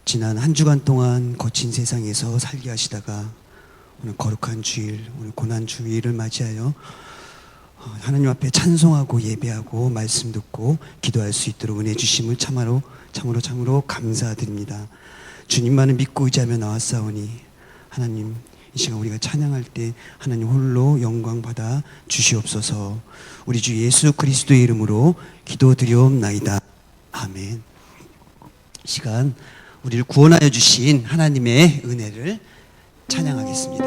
지난 한 주간 동안 거친 세상에서 살게 하시다가 오늘 거룩한 주일, 오늘 고난 주일을 맞이하여 하나님 앞에 찬송하고 예배하고 말씀 듣고 기도할 수 있도록 은혜 주심을 참으로 감사드립니다. 주님만을 믿고 의지하며 나왔사오니 하나님, 이 시간 우리가 찬양할 때 하나님 홀로 영광 받아 주시옵소서. 우리 주 예수 그리스도의 이름으로 기도드리옵나이다. 아멘. 이 시간 우리를 구원하여 주신 하나님의 은혜를 찬양하겠습니다.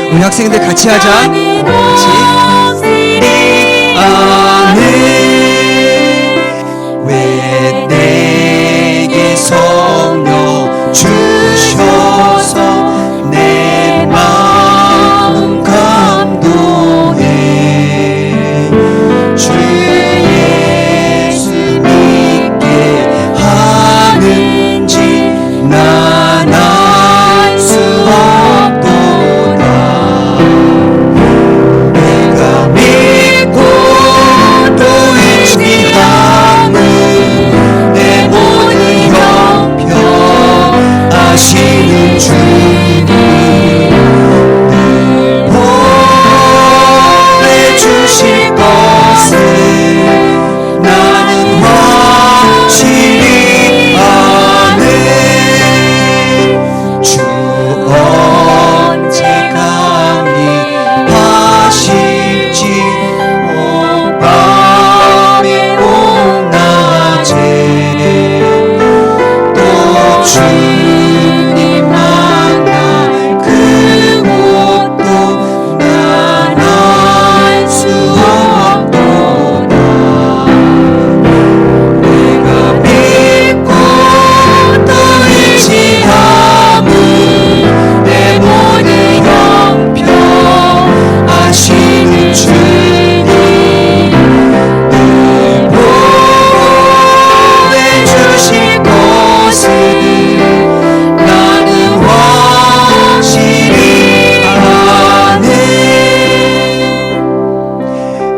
우리 학생들 같이 하자. 같이. 아멘. 왜 내게 성령 주셔서 내 마음 감동해. 주 예수 믿게 하는지 난 알 수 없도다. 내가 믿고 또 의지하는 내 모든 형편 아시는 주님 늘 보내주실 것을 나는 확실히 아네. 주 언제 강림하실지 온 밤에 온 낮에 또 주님 만나 그곳도 난 알 수 없도다. 내가 믿고 또 의지함은 내 모든 형편 아시는 주님 늘 보내주실 것을 나는 확실히 아네.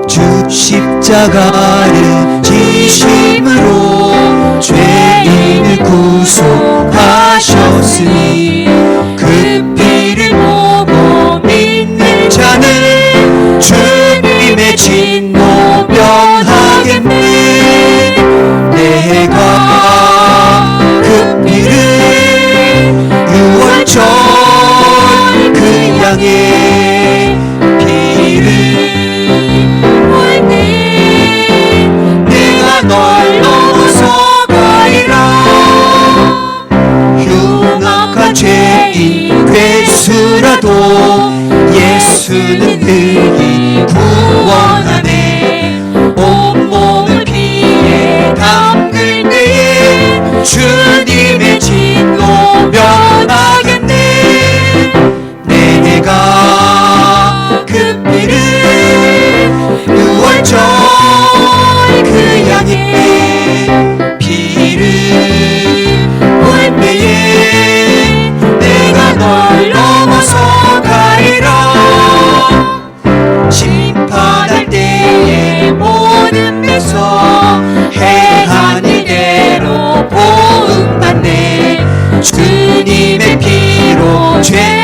주 십자가를 지심으로 죄인을 구속하셨으니 그 피를 보고 믿는 자는 주님의 진노 면하겠네. 내가 그 피를 6월절 그 양의 피를 내가 널 넘어서 가리라. 흉악한 죄인 괴수라도 예수는 능히 구원하네. 온몸을 피에 담글 때에 주님의 진노 변하겠네.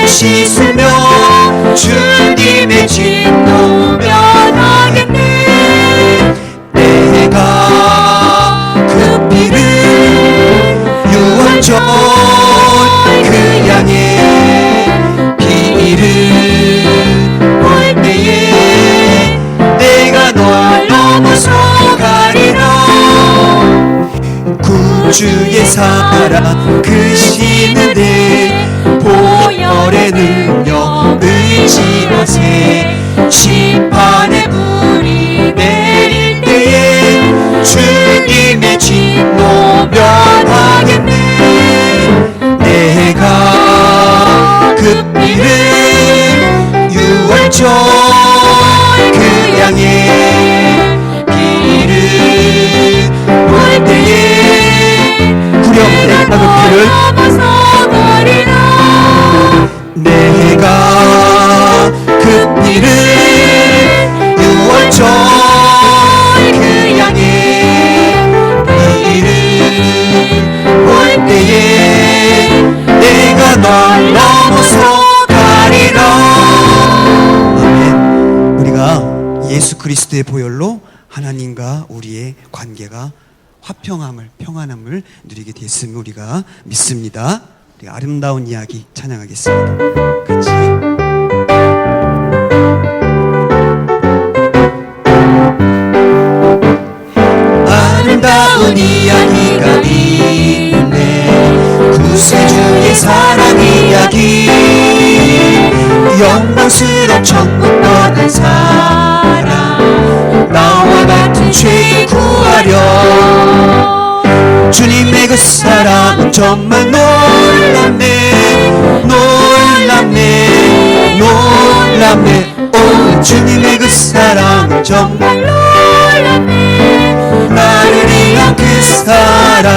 씻으며 주님의 진노 면하겠네. 내가 그 피를 유월절 그 양의 피를 볼 때에 내가 널 넘어서 가리라. 구주의 사랑 크시는데 보혈의 능력 의지하세. 심판의 불이 내릴 때에 주님의 진노 면하겠네. 내가 그 피를 유월절 그 양의 피를 볼 때에 구령 내가 그 피를 내가 그 피를 유월절 그 양의 피를 볼 때에 내가 널 넘어서 가리라. 아멘. 우리가 예수 그리스도의 보혈로 하나님과 우리의 관계가 화평함을, 평안함을 누리게 됐음을 우리가 믿습니다. 우리 아름다운 이야기 찬양하겠습니다. 같이. 아름다운 이야기가 있네. 구세주의 사랑 이야기. 영광스러운 천국 떠난 사랑. 나와 같은 죄인 구하려. 주님의 그 사랑은 정말 놀랍네. 놀랍네. 놀랍네. 오, 주님의 그 사랑은 정말 놀랍네. 나를 위한 그 사랑.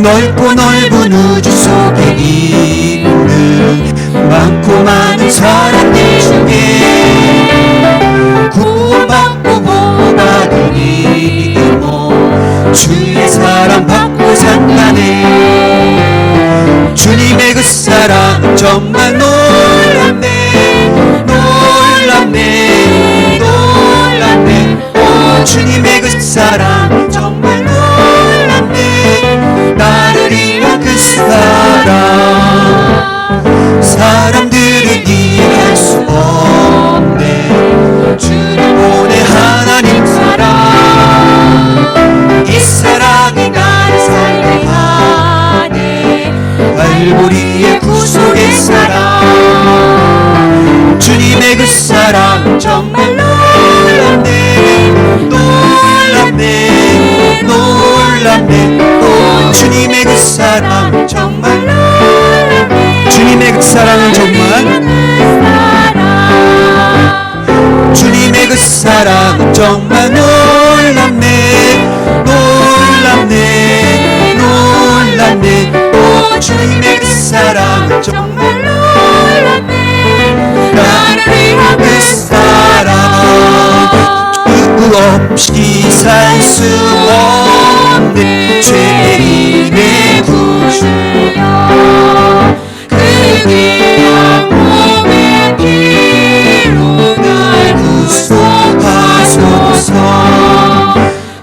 넓고 넓은 우주 속에 있는 많고 많은 사람들 중에 구원받고 복받은 이모 주의 사랑 받고 산다네. 주님의 그 사랑 정말 놀랍네. 놀랍네. 놀랍네. 오, 주님의 그 사랑 정말 놀랍네. 나를 위한 그 사랑. 사람들은 이해할 수 없네. 주를 보내 하나님 사랑. 이 사랑이 나를 살게 하네. 갈보리의 구속의 사랑. 주님의 그 사랑 정말 놀랍네. 놀랍네. 놀랍네. 오, 주님의 그 사랑 정말 놀랍네. 주님의 그 사랑은 정말 주님의 그 사랑은 정말 놀랍네. 놀랍네. 놀랍네. 오, 주님의 그 사랑은 정말 놀랍네. 나를 위한 그 사랑. 그 없이 살 수 없네. 죄인의 구주여 그 귀한 몸의 피로 날 구속하소서.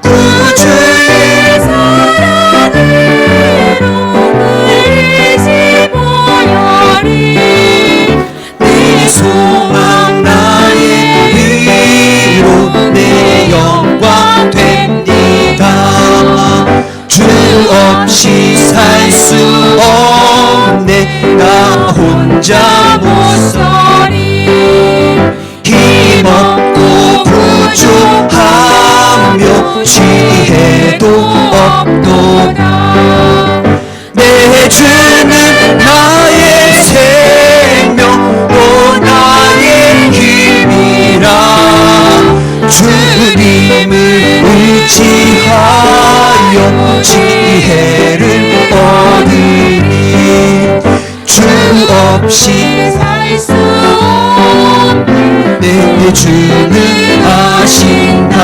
구주의 사랑으로 의지 보혈이 내 소망 나의 위로 내 영광 됩니다. 주 없이 살 수 없네. 나 혼자 못 서리. 힘없고 부족하며 지혜도 없도다. 내 주는 나의 생명 또 나의 힘이라. 주님을 의지하여 지혜를 얻으니. 주 없이 살 수 없네. 내 주는 아신다.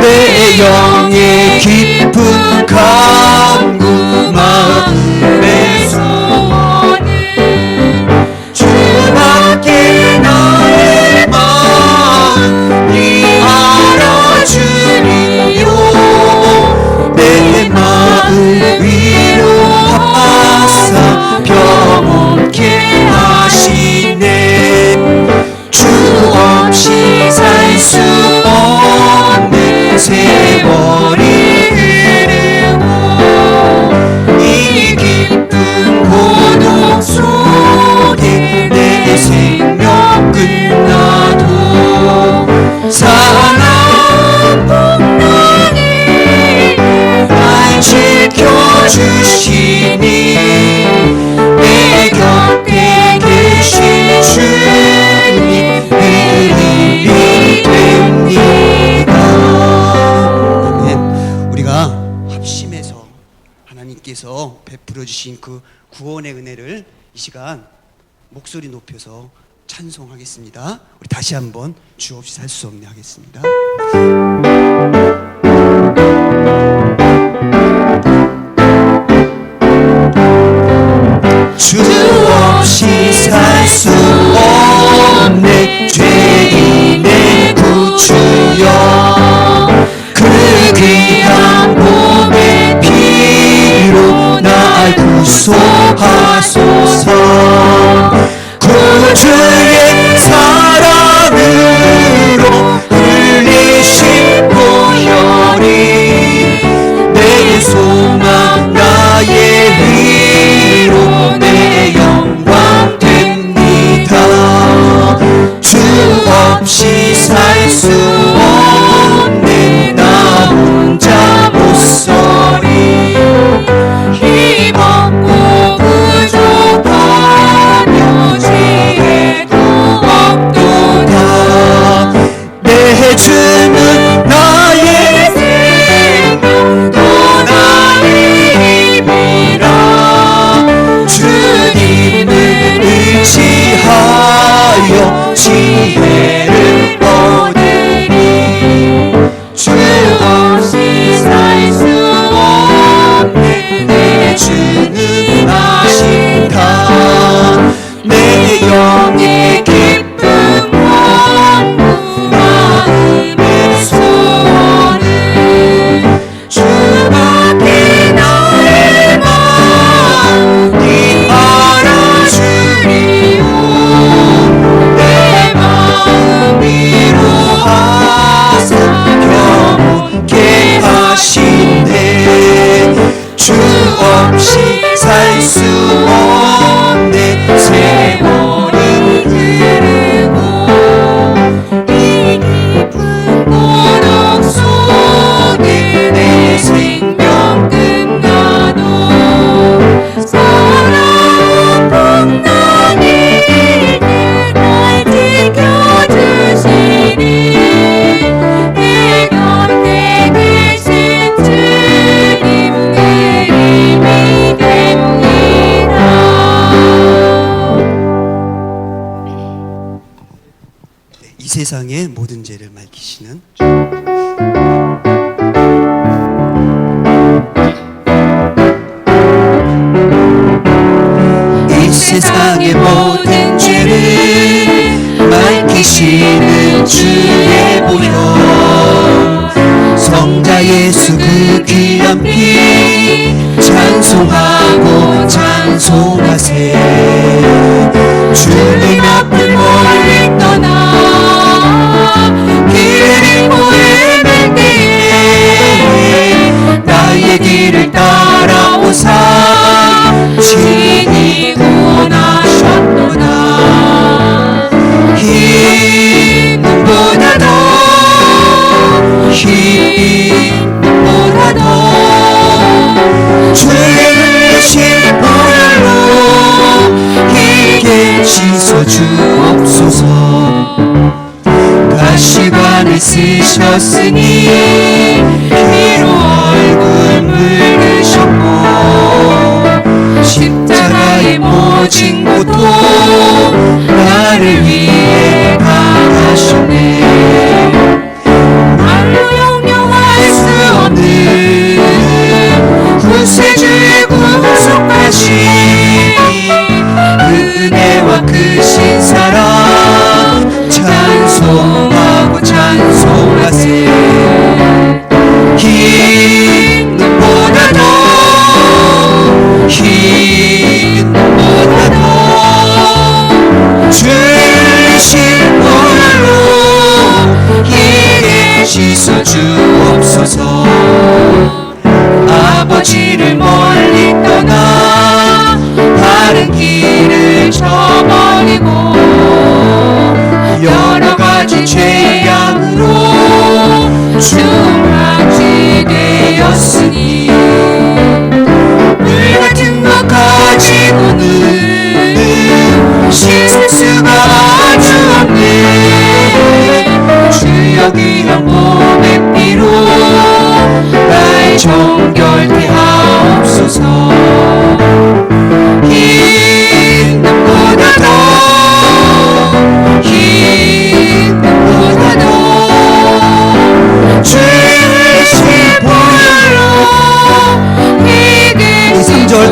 내 영의 깊은 간구 마음 주시니 내 곁에 계신 주님 의인이 됩니다. 아멘. 우리가 합심해서 하나님께서 베풀어 주신 그 구원의 은혜를 이 시간 목소리 높여서 찬송하겠습니다. 우리 다시 한번 주 없이 살 수 없네 하겠습니다. 주 없이 살 수 없네 죄인의 구주여 그 귀한 몸의 피로 날 구속하소서 구주의 사랑으로 흘리신 보혈이 내 소망 나의 위로 내 영광 됩니다. 주 없이 살 수 없네 나 혼자 못서리 힘없고 부족하며 지혜도 없도다 내 주는 나의 생명 또 나의 힘이라 주님을 의지하여 지혜를 얻으리 주 없이 살 수 없네 내 주는 아신다 내 영의 기쁨 원부 마음의 소원은 주밖에 나의 마음이 알아주리오 내 마음 위로하사 평온케 하시네 주 없이 살 수 없네 세월이 흐르고 이 깊은 고독 속에 내 생명 끝나도 사랑 풍랑이 날 지켜주시니 내 곁에 계신 주님 내 힘이 됩니다. 이 세상의 모든 죄를 맑히시는 이 세상의 모든 죄를 맑히시는 주의 보혈 성자 예수 그 귀한 피 찬송하고 찬송하세 주님 앞을 멀리 떠나 길을 헤맬 때에 나의 길을 따라오사 친히 구원하셨도다 힘보다 더 힘보다 더 주의 흘리신 보혈로 이게 씻어 주옵소서 가시관을 쓰셨으니 피로 얼굴 물으셨고 십자가의 모진 고통 나를 위해 당하셨네 말로 형용할 수 없는 구세주의 구속하신 그 은혜와 크신 사랑 찬송하고 찬송하세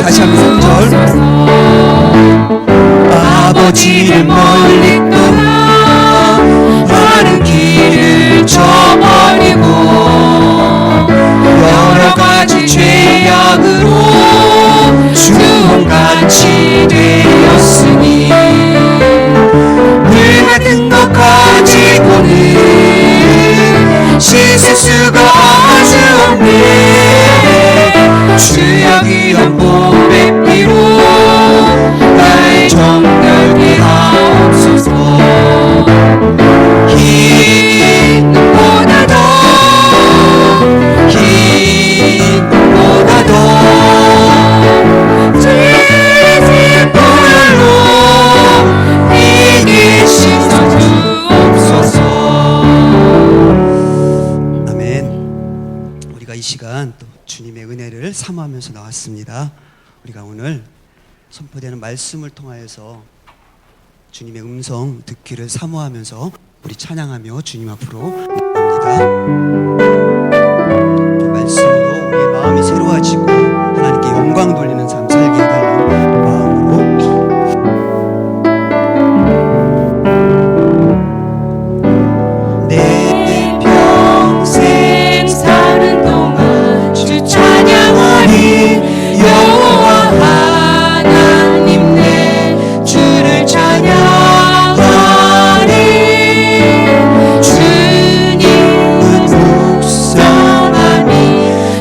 다시 한번 3절. 아버지를 멀리 떠나 많은 길을 저버리고 여러 가지 죄악으로 주홍같이 되었으니 물 같은 것 가지고는 씻을 수가 아주 없네. 주여 귀한 보배 피로 나의 정결케 하옵소서. 흰 눈보다 더 흰 눈보다 더 짙은 보혈로 이게 씻어 주옵소서. 아멘. 우리가 이 시간 또 주님의 은혜를 사모하면서 나왔습니다. 우리가 오늘 선포되는 말씀을 통하여서 주님의 음성 듣기를 사모하면서 우리 찬양하며 주님 앞으로 나갑니다. 이 말씀으로 우리의 마음이 새로워지고 하나님께 영광 돌리는 삶 살게 해달라는 마음으로 내 평생 사는 동안 주 찬양하리. 여호와 하나님 내 주를 찬양하리. 주님은 묵상하니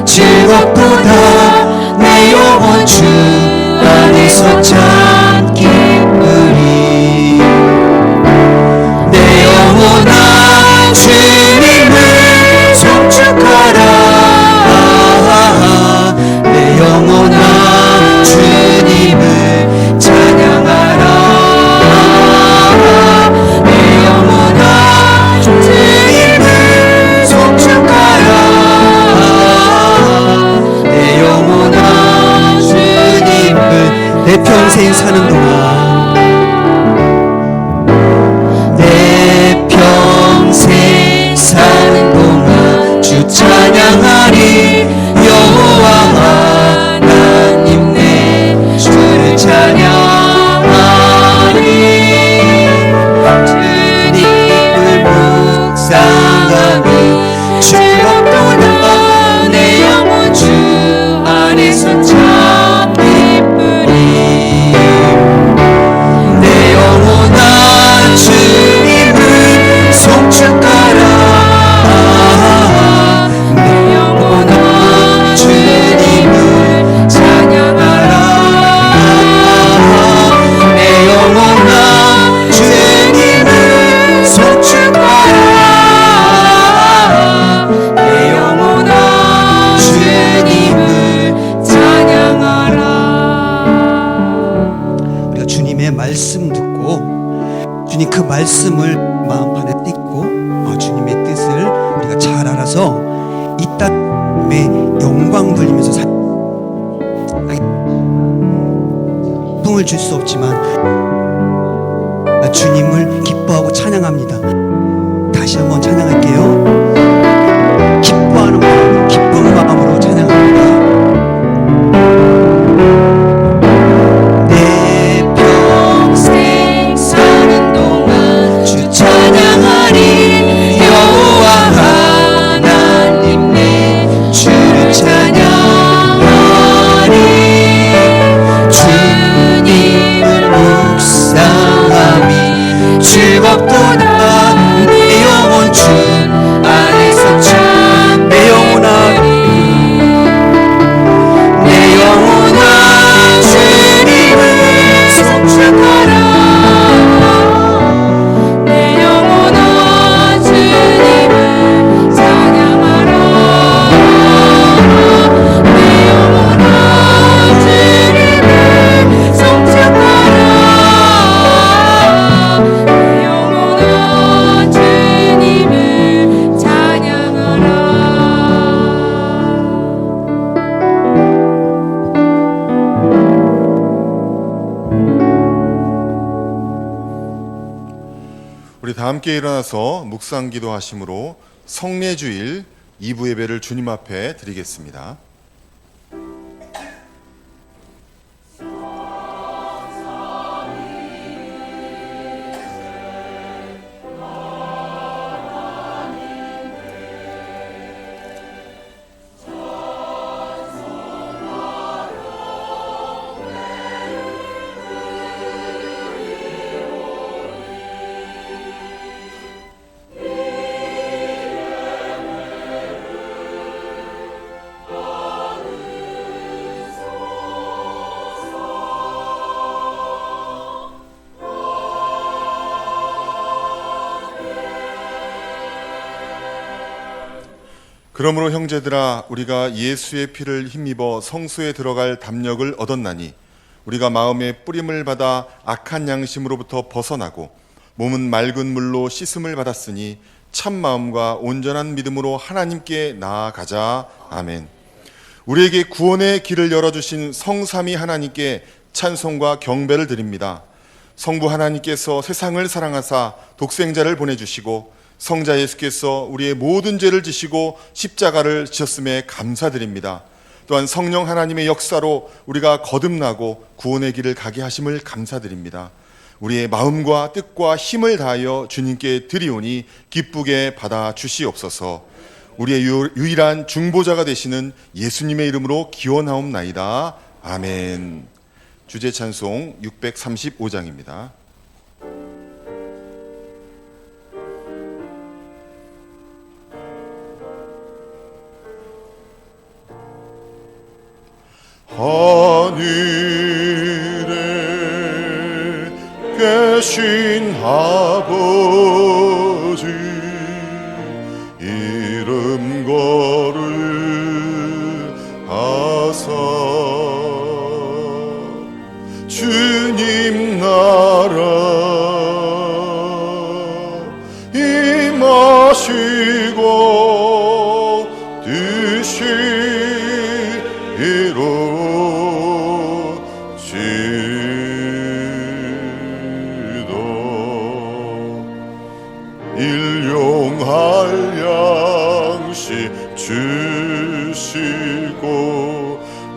즐겁도다. 내 영혼 주 안에서 참 기쁘리. 내 영혼아 주님을 송축하라. 내 영혼아 주님을 찬양하라. 내 영혼아 주님을 송축하라. 내 영혼아 주님을 내 평생 사는 동안 내 평생 사는 동안 주 찬양하리. 여호와 하나님 내 주를 찬양하리. 주님을 묵상하니 즐겁도다. 내 영혼 주 안에서 참 기쁘리. 내 영혼아 주님을 송축하라. 내 영혼아 주님을 찬양하라. 내 영혼아 주님을 송축하라. 내 영혼아 주님을 찬양하라. 우리가 주님의 말씀 듣고 주님 그 말씀을 마음판에 띄고 주님의 뜻을 우리가 잘 알아서 이 땅에 영광 돌리면서 풍을 줄 수 없지만 주님을 기뻐하고 찬양합니다. 다시 한번 찬양할게요. 기뻐하는 마음, 기쁜 마음으로 찬양합니다. 내 평생 사는 동안 주 찬양하리. 여호와 하나님 내 주를 찬양하리. 주님을 묵상하니 즐겁도다. 내 영혼 주 안에서 참 내 영혼아 내 영혼아 주님을 송축하라. 내 영혼아 주님을 찬양하라. 내 영혼아 주님을 송축하라. 내 영혼아 주님을 찬양하라. 우리 다 함께 일어나서 묵상 기도하심으로 성례주일 2부 예배를 주님 앞에 드리겠습니다. 그러므로 형제들아, 우리가 예수의 피를 힘입어 성소에 들어갈 담력을 얻었나니 우리가 마음의 뿌림을 받아 악한 양심으로부터 벗어나고 몸은 맑은 물로 씻음을 받았으니 참 마음과 온전한 믿음으로 하나님께 나아가자. 아멘. 우리에게 구원의 길을 열어주신 성삼위 하나님께 찬송과 경배를 드립니다. 성부 하나님께서 세상을 사랑하사 독생자를 보내주시고 성자 예수께서 우리의 모든 죄를 지시고 십자가를 지셨음에 감사드립니다. 또한 성령 하나님의 역사로 우리가 거듭나고 구원의 길을 가게 하심을 감사드립니다. 우리의 마음과 뜻과 힘을 다하여 주님께 드리오니 기쁘게 받아 주시옵소서. 우리의 유일한 중보자가 되시는 예수님의 이름으로 기원하옵나이다. 아멘. 주제 찬송 635장입니다. 하늘에 계신 아버지 이름 거룩하사 주님 나라 임하시고 뜻이 일용할 양식 주시고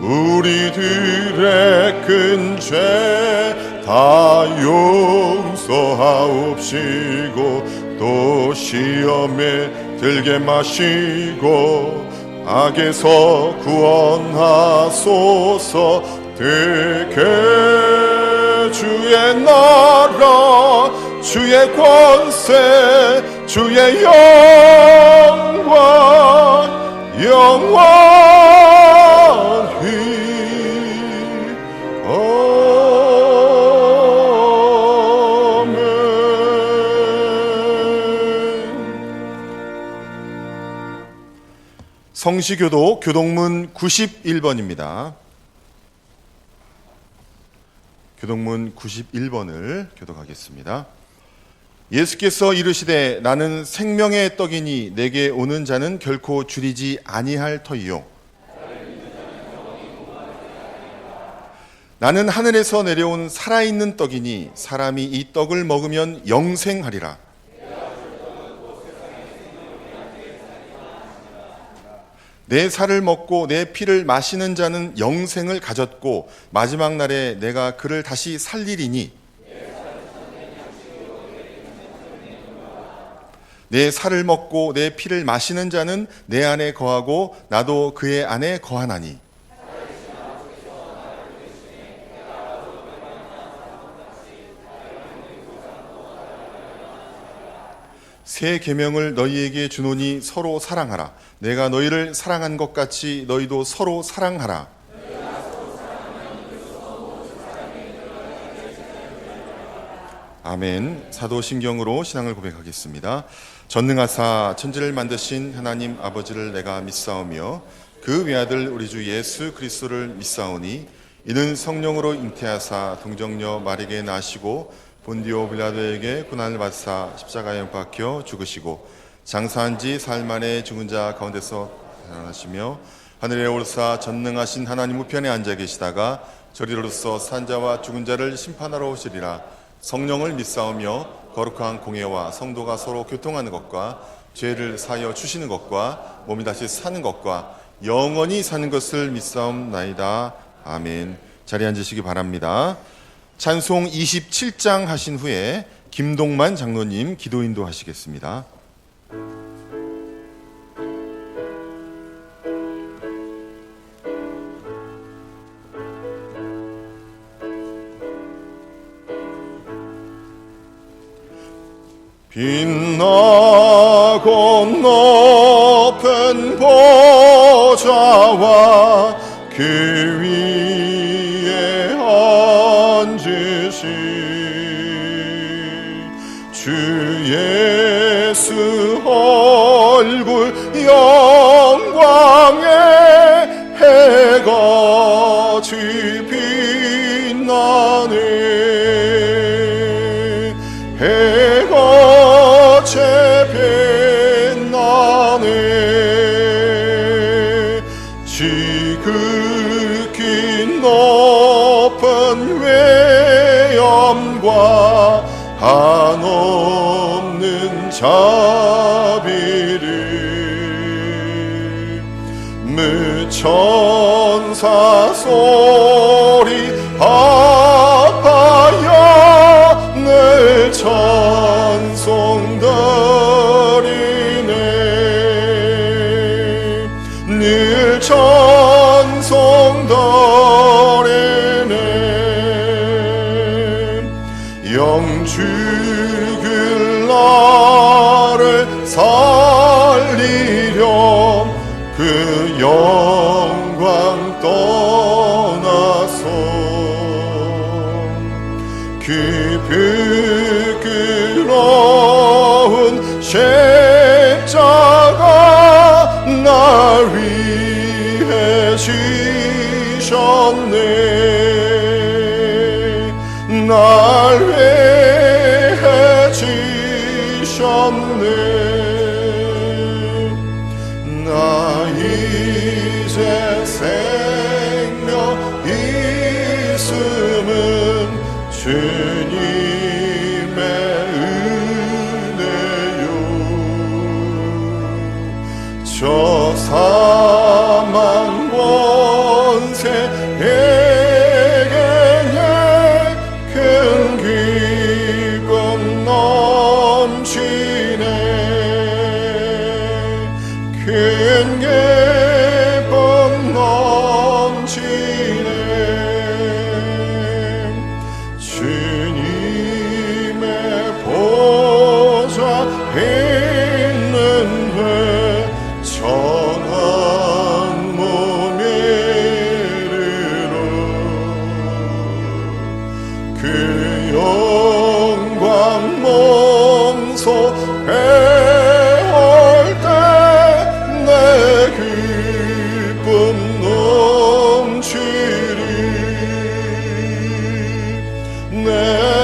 우리들의 큰 죄 다 용서하옵시고 또 시험에 들게 마시고 악에서 구원하소서. 되게 주의 나라 주의 권세 주의 영광 영원히 성시교도 교동문 91번입니다. 교동문 91번을 교독하겠습니다. 예수께서 이르시되 나는 생명의 떡이니 내게 오는 자는 결코 줄이지 아니할 터이요 나는 하늘에서 내려온 살아있는 떡이니 사람이 이 떡을 먹으면 영생하리라. 내 살을 먹고 내 피를 마시는 자는 영생을 가졌고 마지막 날에 내가 그를 다시 살리리니 내 살을 먹고 내 피를 마시는 자는 내 안에 거하고 나도 그의 안에 거하나니 새 계명을 너희에게 주노니 서로 사랑하라. 내가 너희를 사랑한 것 같이 너희도 서로 사랑하라. 아멘. 사도신경으로 신앙을 고백하겠습니다. 전능하사 천지를 만드신 하나님 아버지를 내가 믿사오며 그 외아들 우리 주 예수 그리스도를 믿사오니 이는 성령으로 잉태하사 동정녀 마리아에게 나시고 본디오 빌라도에게 고난을 받사 십자가에 못 박혀 죽으시고 장사한 지 사흘 만에 죽은 자 가운데서 살아나시며 하늘에 오르사 전능하신 하나님 우편에 앉아 계시다가 저리로서 산자와 죽은 자를 심판하러 오시리라. 성령을 믿사오며 거룩한 공예와 성도가 서로 교통하는 것과 죄를 사하여 주시는 것과 몸이 다시 사는 것과 영원히 사는 것을 믿사옵나이다. 아멘. 자리에 앉으시기 바랍니다. 찬송 27장 하신 후에 김동만 장로님 기도 인도하시겠습니다. 빛나고 높은 보좌와 그 위에 앉으신 주 예수 얼굴 영 빛나네. 해가 재빛나네. 지극히 높은 외엄과 한없는 자비를 무천사 소리 합하여 늘 찬송드리네. 늘 찬송드리네. 영죽을 나를 살리렴 그 영광 떠나서 그 부끄러운 십자가 날 위해 지셨네. 날 위해 지셨네. 나 이제 생명 있음은 주님의 은혜요. 저 사망 권세에게 큰 기쁨 넘치네. 큰 기쁨 넘치네. 주님의 보좌 있는데 천한 몸에 이르러 그 영광 몸소 배울 때 내 기쁨 넘치리. 내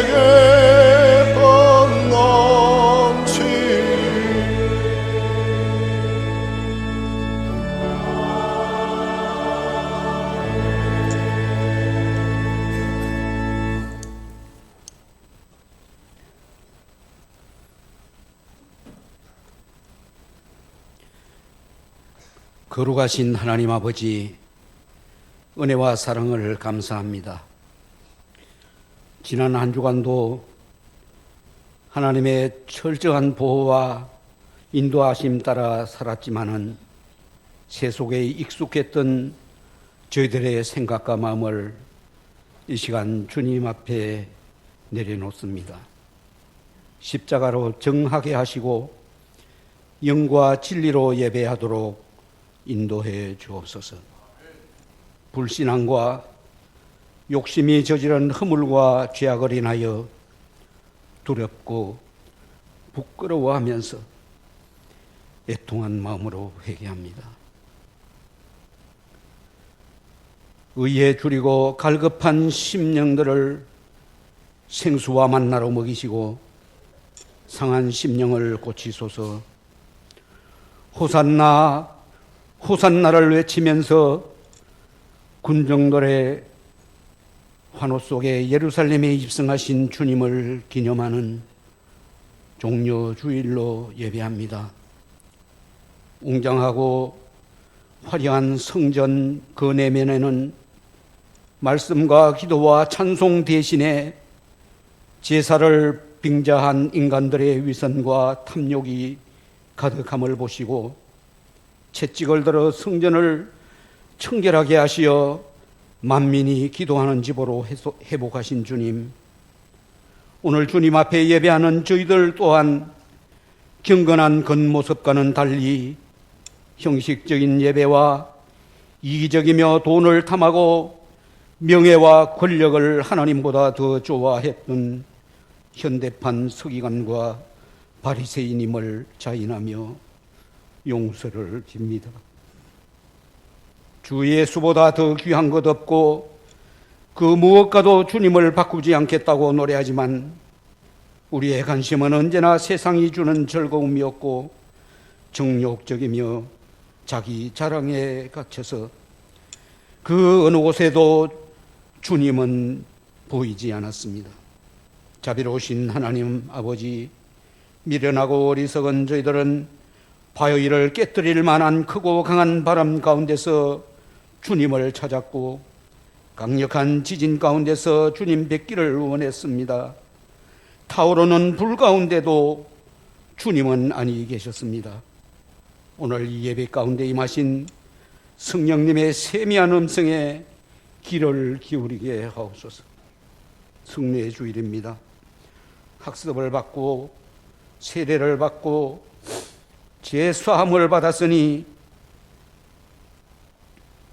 기쁨 넘치리. 거룩하신 하나님 아버지, 은혜와 사랑을 감사합니다. 지난 한 주간도 하나님의 철저한 보호와 인도하심 따라 살았지만은 세속에 익숙했던 저희들의 생각과 마음을 이 시간 주님 앞에 내려놓습니다. 십자가로 정하게 하시고 영과 진리로 예배하도록 인도해 주옵소서. 불신앙과 욕심이 저지른 허물과 죄악을 인하여 두렵고 부끄러워하면서 애통한 마음으로 회개합니다. 의에 줄이고 갈급한 심령들을 생수와 만나로 먹이시고 상한 심령을 고치소서. 호산나 호산나를 외치면서 군정돌의 환호 속에 예루살렘에 입성하신 주님을 기념하는 종려 주일로 예배합니다. 웅장하고 화려한 성전 그 내면에는 말씀과 기도와 찬송 대신에 제사를 빙자한 인간들의 위선과 탐욕이 가득함을 보시고 채찍을 들어 성전을 청결하게 하시어 만민이 기도하는 집으로 회복하신 주님, 오늘 주님 앞에 예배하는 저희들 또한 경건한 겉모습과는 달리 형식적인 예배와 이기적이며 돈을 탐하고 명예와 권력을 하나님보다 더 좋아했던 현대판 서기관과 바리새인임을 자인하며 용서를 빕니다. 주 예수보다 더 귀한 것 없고 그 무엇과도 주님을 바꾸지 않겠다고 노래하지만 우리의 관심은 언제나 세상이 주는 즐거움이었고 정욕적이며 자기 자랑에 갇혀서 그 어느 곳에도 주님은 보이지 않았습니다. 자비로우신 하나님 아버지, 미련하고 어리석은 저희들은 바위를 깨뜨릴 만한 크고 강한 바람 가운데서 주님을 찾았고 강력한 지진 가운데서 주님 뵙기를 원했습니다. 타오르는 불 가운데도 주님은 아니 계셨습니다. 오늘 이 예배 가운데 임하신 성령님의 세미한 음성에 귀를 기울이게 하옵소서. 승리의 주일입니다. 학습을 받고 세례를 받고 제수함을 받았으니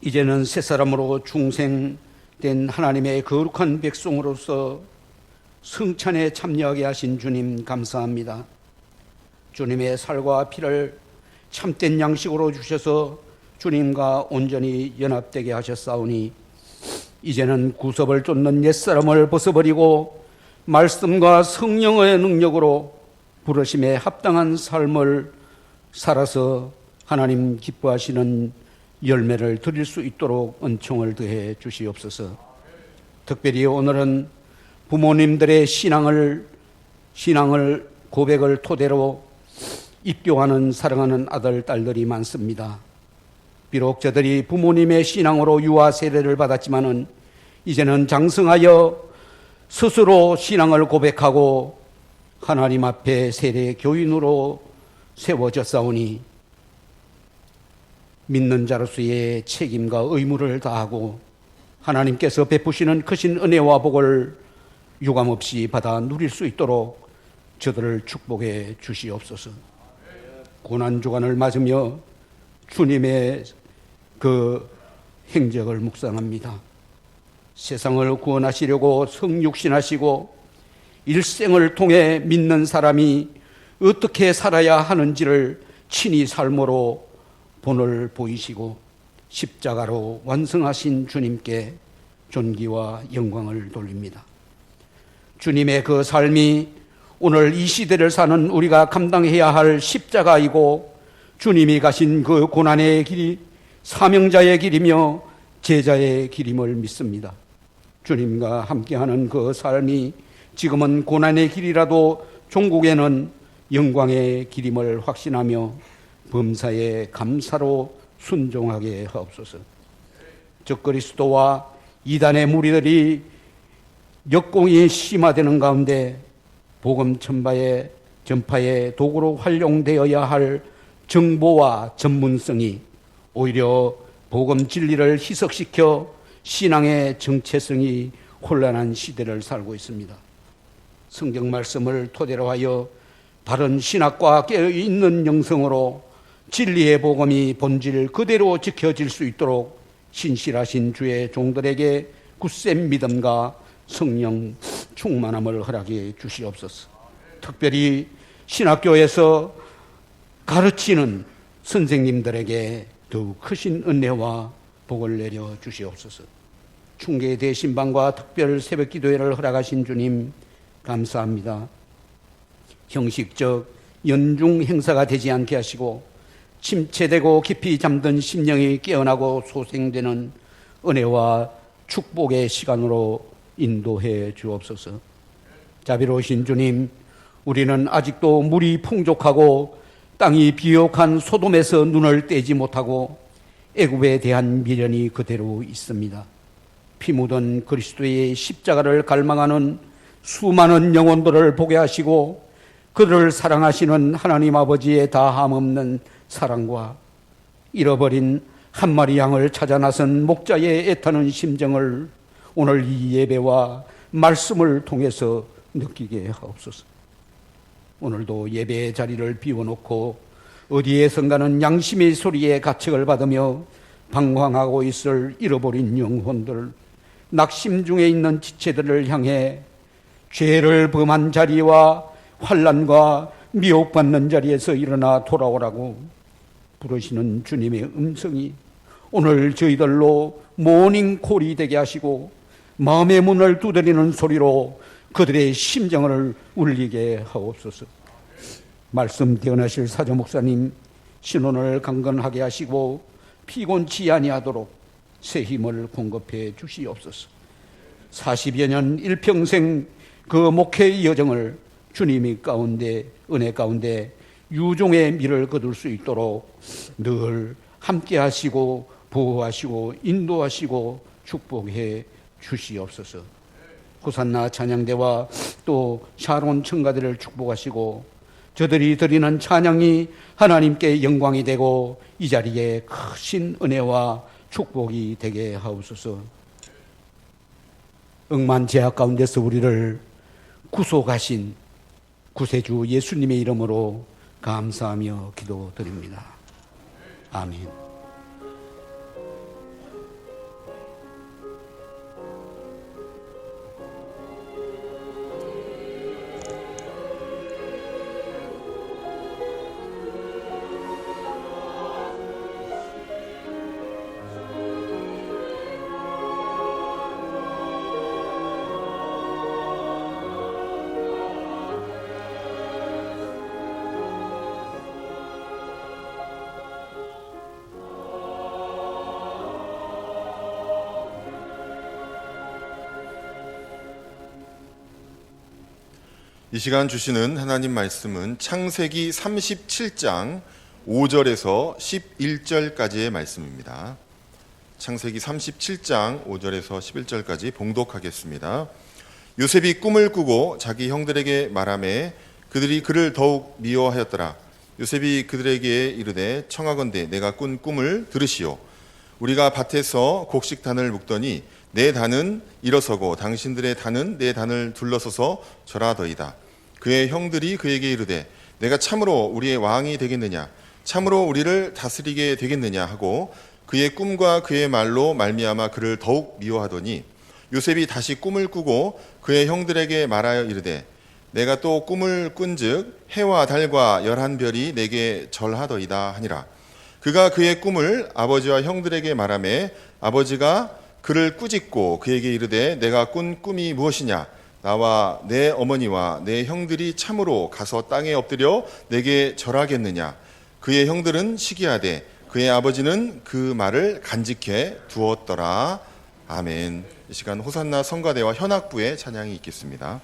이제는 새 사람으로 중생된 하나님의 거룩한 백성으로서 성찬에 참여하게 하신 주님 감사합니다. 주님의 살과 피를 참된 양식으로 주셔서 주님과 온전히 연합되게 하셨사오니 이제는 구섭을 쫓는 옛사람을 벗어버리고 말씀과 성령의 능력으로 부르심에 합당한 삶을 살아서 하나님 기뻐하시는 열매를 드릴 수 있도록 은총을 더해 주시옵소서. 특별히 오늘은 부모님들의 신앙을 고백을 토대로 입교하는 사랑하는 아들, 딸들이 많습니다. 비록 저들이 부모님의 신앙으로 유아 세례를 받았지만은 이제는 장성하여 스스로 신앙을 고백하고 하나님 앞에 세례 교인으로 세워졌사오니 믿는 자로서의 책임과 의무를 다하고 하나님께서 베푸시는 크신 은혜와 복을 유감없이 받아 누릴 수 있도록 저들을 축복해 주시옵소서. 고난주간을 맞으며 주님의 그 행적을 묵상합니다. 세상을 구원하시려고 성육신하시고 일생을 통해 믿는 사람이 어떻게 살아야 하는지를 친히 삶으로 본을 보이시고 십자가로 완성하신 주님께 존귀와 영광을 돌립니다. 주님의 그 삶이 오늘 이 시대를 사는 우리가 감당해야 할 십자가이고 주님이 가신 그 고난의 길이 사명자의 길이며 제자의 길임을 믿습니다. 주님과 함께하는 그 삶이 지금은 고난의 길이라도 종국에는 영광의 길임을 확신하며 범사에 감사로 순종하게 하옵소서. 적그리스도와 이단의 무리들이 역공이 심화되는 가운데 복음 전파의 도구로 활용되어야 할 정보와 전문성이 오히려 복음 진리를 희석시켜 신앙의 정체성이 혼란한 시대를 살고 있습니다. 성경 말씀을 토대로 하여 바른 신학과 깨어있는 영성으로 진리의 복음이 본질 그대로 지켜질 수 있도록 신실하신 주의 종들에게 굳센 믿음과 성령 충만함을 허락해 주시옵소서. 특별히 신학교에서 가르치는 선생님들에게 더욱 크신 은혜와 복을 내려 주시옵소서. 충계 대신방과 특별 새벽 기도회를 허락하신 주님 감사합니다. 형식적 연중 행사가 되지 않게 하시고 침체되고 깊이 잠든 심령이 깨어나고 소생되는 은혜와 축복의 시간으로 인도해 주옵소서. 자비로우신 주님, 우리는 아직도 물이 풍족하고 땅이 비옥한 소돔에서 눈을 떼지 못하고 애굽에 대한 미련이 그대로 있습니다. 피 묻은 그리스도의 십자가를 갈망하는 수많은 영혼들을 보게 하시고 그들을 사랑하시는 하나님 아버지의 다함없는 사랑과 잃어버린 한 마리 양을 찾아 나선 목자의 애타는 심정을 오늘 이 예배와 말씀을 통해서 느끼게 하옵소서. 오늘도 예배의 자리를 비워놓고 어디에선가는 양심의 소리에 가책을 받으며 방황하고 있을 잃어버린 영혼들, 낙심 중에 있는 지체들을 향해 죄를 범한 자리와 환난과 미혹받는 자리에서 일어나 돌아오라고 부르시는 주님의 음성이 오늘 저희들로 모닝콜이 되게 하시고 마음의 문을 두드리는 소리로 그들의 심정을 울리게 하옵소서. 말씀 대언하실 사저 목사님 신원을 강건하게 하시고 피곤치 아니하도록 새 힘을 공급해 주시옵소서. 40여 년 일평생 그 목회의 여정을 주님이 가운데 은혜 가운데 유종의 미를 거둘 수 있도록 늘 함께 하시고 보호하시고 인도하시고 축복해 주시옵소서. 호산나 찬양대와 또 샤론 청가들을 축복하시고 저들이 드리는 찬양이 하나님께 영광이 되고 이 자리에 크신 은혜와 축복이 되게 하옵소서. 억만 죄악 가운데서 우리를 구속하신 구세주 예수님의 이름으로 감사하며 기도드립니다. 아멘. 이 시간 주시는 하나님 말씀은 창세기 37장 5절에서 11절까지의 말씀입니다. 창세기 37장 5절에서 11절까지 봉독하겠습니다. 요셉이 꿈을 꾸고 자기 형들에게 말하매 그들이 그를 더욱 미워하였더라. 요셉이 그들에게 이르되 청하건대 내가 꾼 꿈을 들으시오. 우리가 밭에서 곡식단을 묶더니 내 단은 일어서고 당신들의 단은 내 단을 둘러서서 절하더이다. 그의 형들이 그에게 이르되 내가 참으로 우리의 왕이 되겠느냐 참으로 우리를 다스리게 되겠느냐 하고 그의 꿈과 그의 말로 말미암아 그를 더욱 미워하더니 요셉이 다시 꿈을 꾸고 그의 형들에게 말하여 이르되 내가 또 꿈을 꾼즉 해와 달과 11별이 내게 절하더이다 하니라. 그가 그의 꿈을 아버지와 형들에게 말하매 아버지가 그를 꾸짖고 그에게 이르되 내가 꾼 꿈이 무엇이냐 나와 내 어머니와 내 형들이 참으로 가서 땅에 엎드려 내게 절하겠느냐. 그의 형들은 시기하되 그의 아버지는 그 말을 간직해 두었더라. 아멘. 이 시간 호산나 성가대와 현악부의 찬양이 있겠습니다.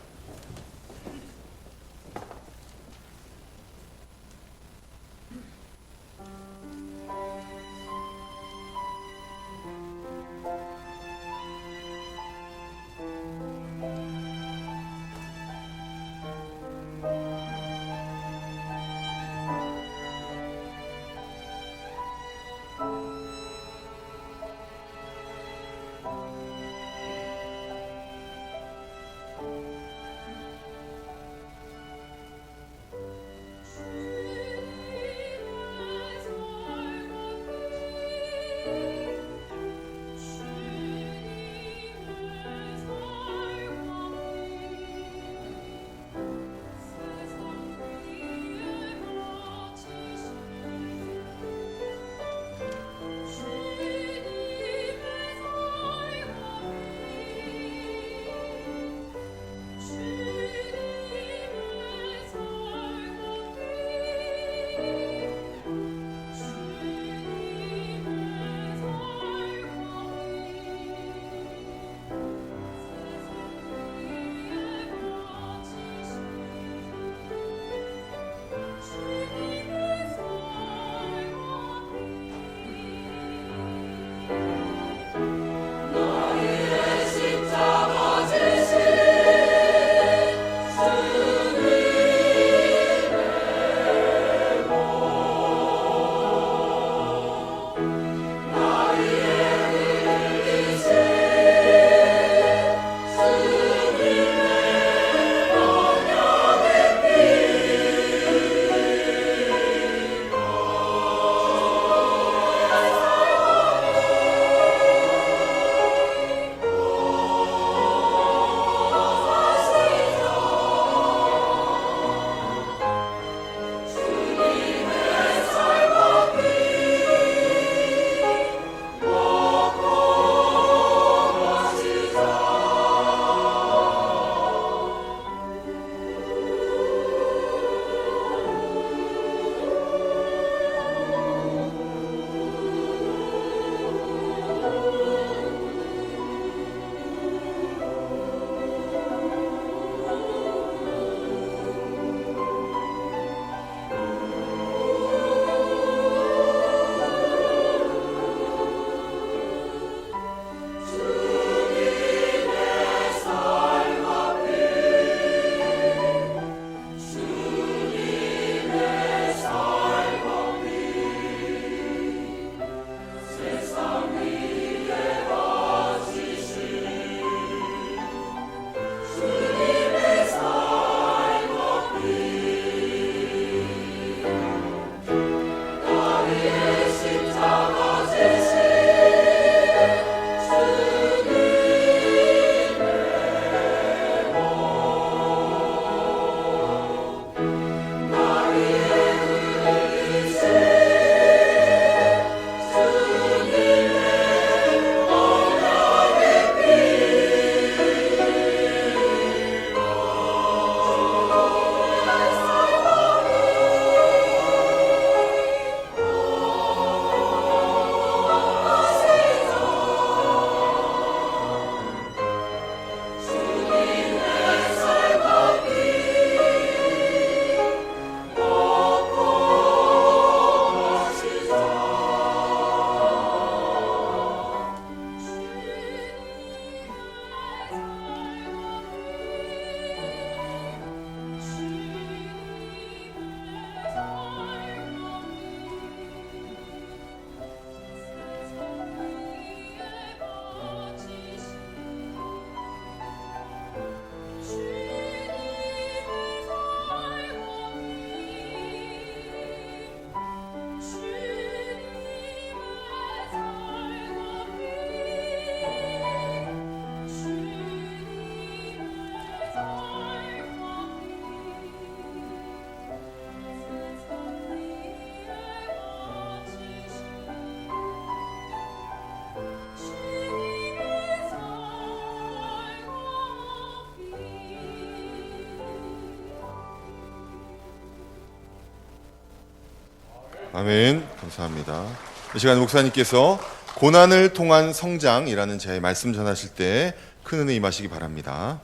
아멘. 감사합니다. 이 시간 목사님께서 고난을 통한 성장이라는 제 말씀 전하실 때 큰 은혜 임하시기 바랍니다.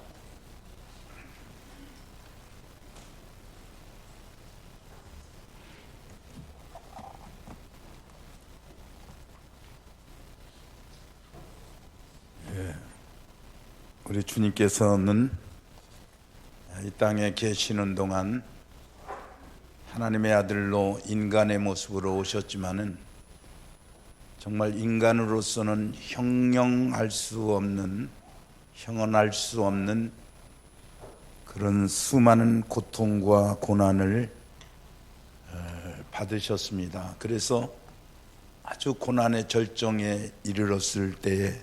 우리 주님께서는 이 땅에 계시는 동안 하나님의 아들로 인간의 모습으로 오셨지만은 정말 인간으로서는 형용할 수 없는, 형언할 수 없는 그런 수많은 고통과 고난을 받으셨습니다. 그래서 아주 고난의 절정에 이르렀을 때에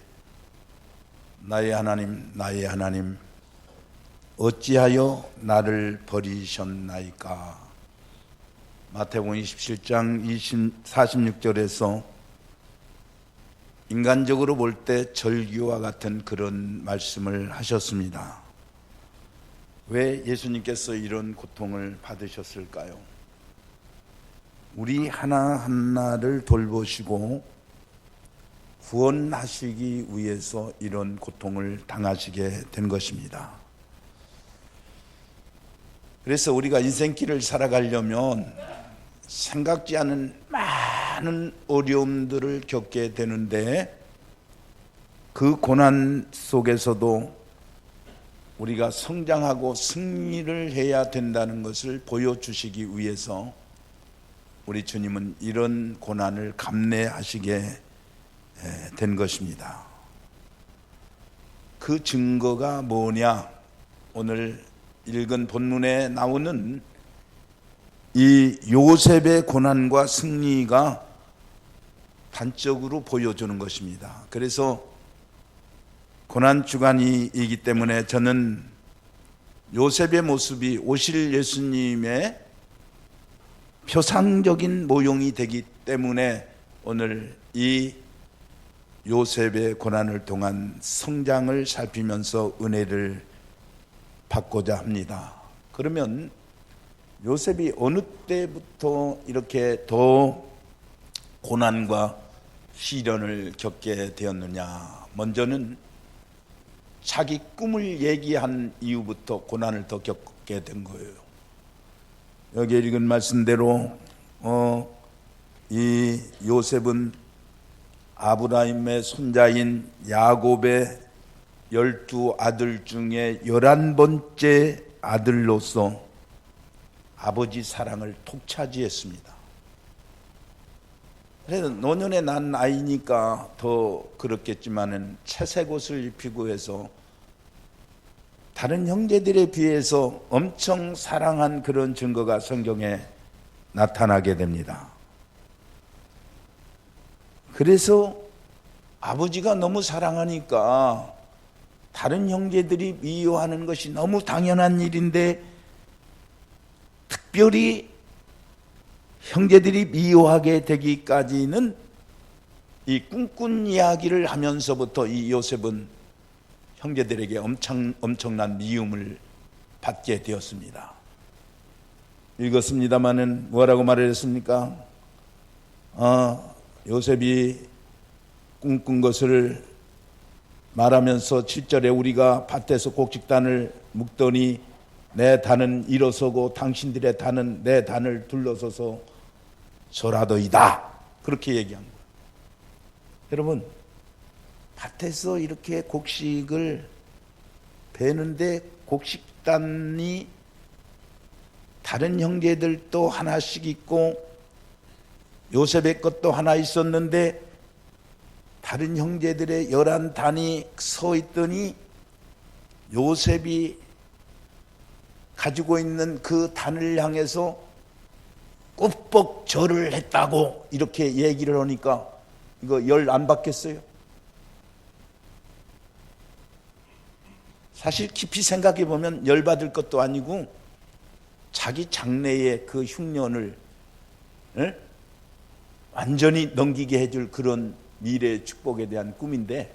나의 하나님, 나의 하나님, 어찌하여 나를 버리셨나이까. 마태복음 27장 46절에서 인간적으로 볼 때 절규와 같은 그런 말씀을 하셨습니다. 왜 예수님께서 이런 고통을 받으셨을까요? 우리 하나하나를 돌보시고 구원하시기 위해서 이런 고통을 당하시게 된 것입니다. 그래서 우리가 인생길을 살아가려면 생각지 않은 많은 어려움들을 겪게 되는데, 그 고난 속에서도 우리가 성장하고 승리를 해야 된다는 것을 보여주시기 위해서 우리 주님은 이런 고난을 감내하시게 된 것입니다. 그 증거가 뭐냐? 오늘 읽은 본문에 나오는 이 요셉의 고난과 승리가 단적으로 보여주는 것입니다. 그래서 고난 주간이기 때문에 저는 요셉의 모습이 오실 예수님의 표상적인 모형이 되기 때문에 오늘 이 요셉의 고난을 통한 성장을 살피면서 은혜를 받고자 합니다. 그러면 요셉이 어느 때부터 이렇게 더 고난과 시련을 겪게 되었느냐? 먼저는 자기 꿈을 얘기한 이후부터 고난을 더 겪게 된 거예요. 여기 읽은 말씀대로 이 요셉은 아브라함의 손자인 야곱의 12아들 중에 11번째 아들로서 아버지 사랑을 독차지했습니다. 그래서 노년에 난 아이니까 더 그렇겠지만은 채색 옷을 입히고 해서 다른 형제들에 비해서 엄청 사랑한 그런 증거가 성경에 나타나게 됩니다. 그래서 아버지가 너무 사랑하니까 다른 형제들이 미워하는 것이 너무 당연한 일인데, 특별히 형제들이 미워하게 되기까지는 이 꿈꾼 이야기를 하면서부터 이 요셉은 형제들에게 엄청난 미움을 받게 되었습니다. 읽었습니다마는 뭐라고 말을 했습니까? 요셉이 꿈꾼 것을 말하면서 7절에 우리가 밭에서 곡식단을 묶더니 내 단은 일어서고 당신들의 단은 내 단을 둘러서서 소라더이다. 그렇게 얘기한 거예요. 여러분, 밭에서 이렇게 곡식을 베는데 곡식단이 다른 형제들도 하나씩 있고 요셉의 것도 하나 있었는데 다른 형제들의 11단이 서 있더니 요셉이 가지고 있는 그 단을 향해서 꾹뻑 절을 했다고 이렇게 얘기를 하니까 이거 열 안 받겠어요? 사실 깊이 생각해 보면 열 받을 것도 아니고 자기 장래의 그 흉년을 완전히 넘기게 해줄 그런 미래의 축복에 대한 꿈인데,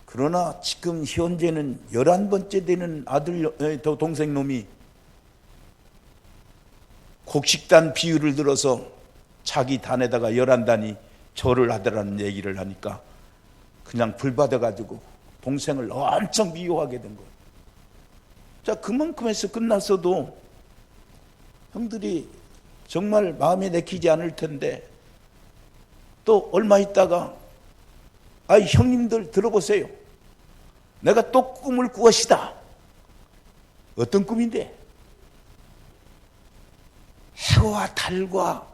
그러나 지금 현재는 11번째 되는 동생 놈이 곡식단 비유를 들어서 자기 단에다가 11단이 절을 하더라는 얘기를 하니까 그냥 불받아가지고 동생을 엄청 미워하게 된 거예요. 자, 그만큼 해서 끝났어도 형들이 정말 마음에 내키지 않을 텐데 또 얼마 있다가 아이 형님들 들어보세요. 내가 또 꿈을 꾸었시다. 어떤 꿈인데? 해와 달과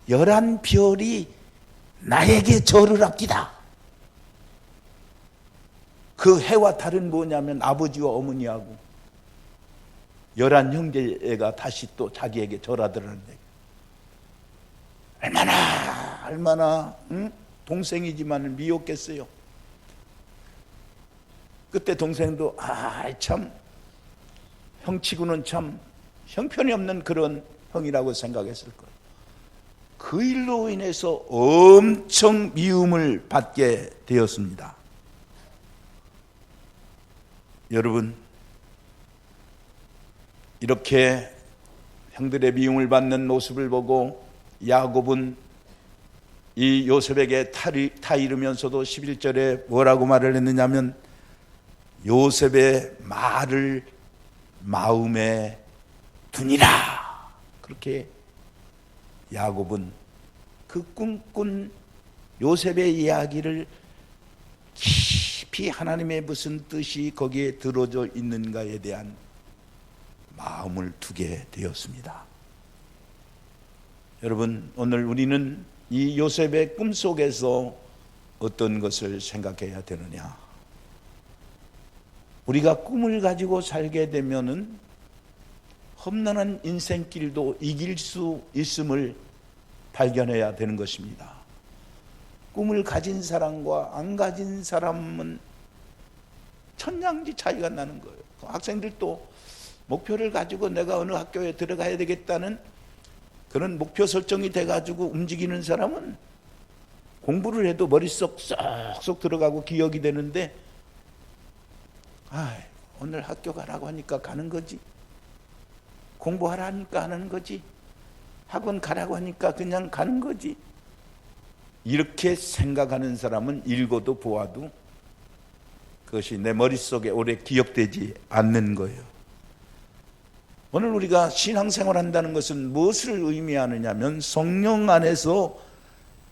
11별이 나에게 절을 합디다. 그 해와 달은 뭐냐면 아버지와 어머니하고 11형제가 다시 또 자기에게 절하더라는 얘기. 얼마나 동생이지만 미웠겠어요. 그때 동생도 참 형치고는 참 형편이 없는 그런 형이라고 생각했을 거예요. 그 일로 인해서 엄청 미움을 받게 되었습니다. 여러분, 이렇게 형들의 미움을 받는 모습을 보고 야곱은 이 요셉에게 타이르면서도 11절에 뭐라고 말을 했느냐면 요셉의 말을 마음에 두니라. 그렇게 야곱은 그 꿈꾼 요셉의 이야기를 깊이 하나님의 무슨 뜻이 거기에 들어져 있는가에 대한 마음을 두게 되었습니다. 여러분, 오늘 우리는 이 요셉의 꿈 속에서 어떤 것을 생각해야 되느냐? 우리가 꿈을 가지고 살게 되면은 험난한 인생길도 이길 수 있음을 발견해야 되는 것입니다. 꿈을 가진 사람과 안 가진 사람은 천냥지 차이가 나는 거예요. 학생들도 목표를 가지고 내가 어느 학교에 들어가야 되겠다는 그런 목표 설정이 돼가지고 움직이는 사람은 공부를 해도 머릿속 쏙쏙 들어가고 기억이 되는데 오늘 학교 가라고 하니까 가는 거지, 공부하라 하니까 하는 거지, 학원 가라고 하니까 그냥 가는 거지, 이렇게 생각하는 사람은 읽어도 보아도 그것이 내 머릿속에 오래 기억되지 않는 거예요. 오늘 우리가 신앙생활 한다는 것은 무엇을 의미하느냐면 성령 안에서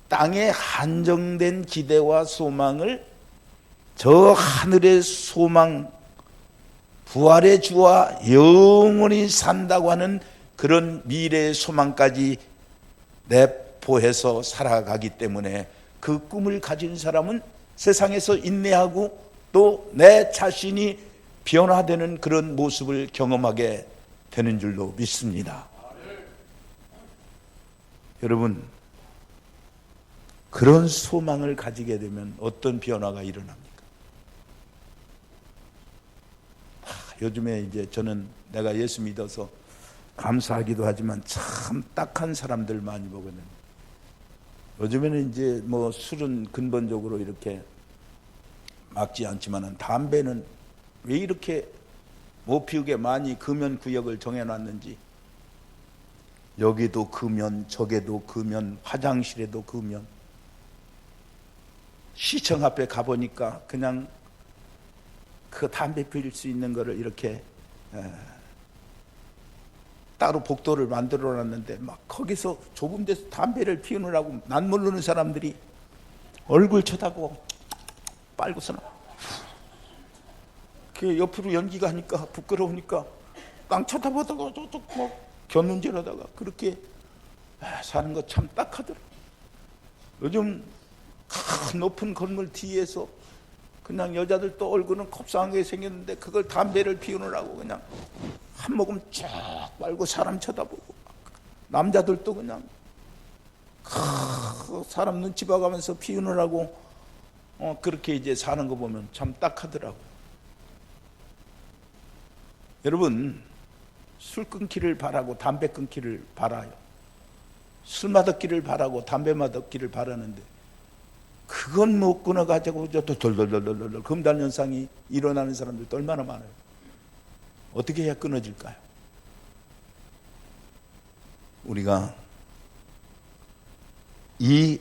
땅에 한정된 기대와 소망을 저 하늘의 소망, 부활의 주와 영원히 산다고 하는 그런 미래의 소망까지 내포해서 살아가기 때문에 그 꿈을 가진 사람은 세상에서 인내하고 또 내 자신이 변화되는 그런 모습을 경험하게 되는 줄로 믿습니다. 여러분, 그런 소망을 가지게 되면 어떤 변화가 일어납니까? 요즘에 이제 저는 내가 예수 믿어서 감사하기도 하지만 참 딱한 사람들 많이 보거든요. 요즘에는 이제 뭐 술은 근본적으로 이렇게 막지 않지만 담배는 왜 이렇게 못 피우게 많이 금연 구역을 정해놨는지, 여기도 금연, 저기도 금연, 화장실에도 금연. 시청 앞에 가보니까 그냥 그 담배 피울 수 있는 거를 이렇게 따로 복도를 만들어 놨는데 막 거기서 좁은 데서 담배를 피우느라고 난 모르는 사람들이 얼굴 쳐다보고 빨고서는 그 옆으로 연기가 하니까 부끄러우니까 땅 쳐다보다가 저쪽 뭐 곁눈질하다가 그렇게 사는 거 참 딱하더라. 요즘 큰 높은 건물 뒤에서 그냥 여자들 또 얼굴은 곱상하게 생겼는데 그걸 담배를 피우느라고 그냥 한 모금 쫙 빨고 사람 쳐다보고, 남자들도 그냥 사람 눈치 봐가면서 피우느라고 그렇게 이제 사는 거 보면 참 딱하더라고요. 여러분, 술 끊기를 바라고 담배 끊기를 바라요. 술 맛없기를 바라고 담배 맛없기를 바라는데 그건 못 끊어가지고 또 돌돌돌돌 금단 현상이 일어나는 사람들도 얼마나 많아요. 어떻게 해야 끊어질까요? 우리가 이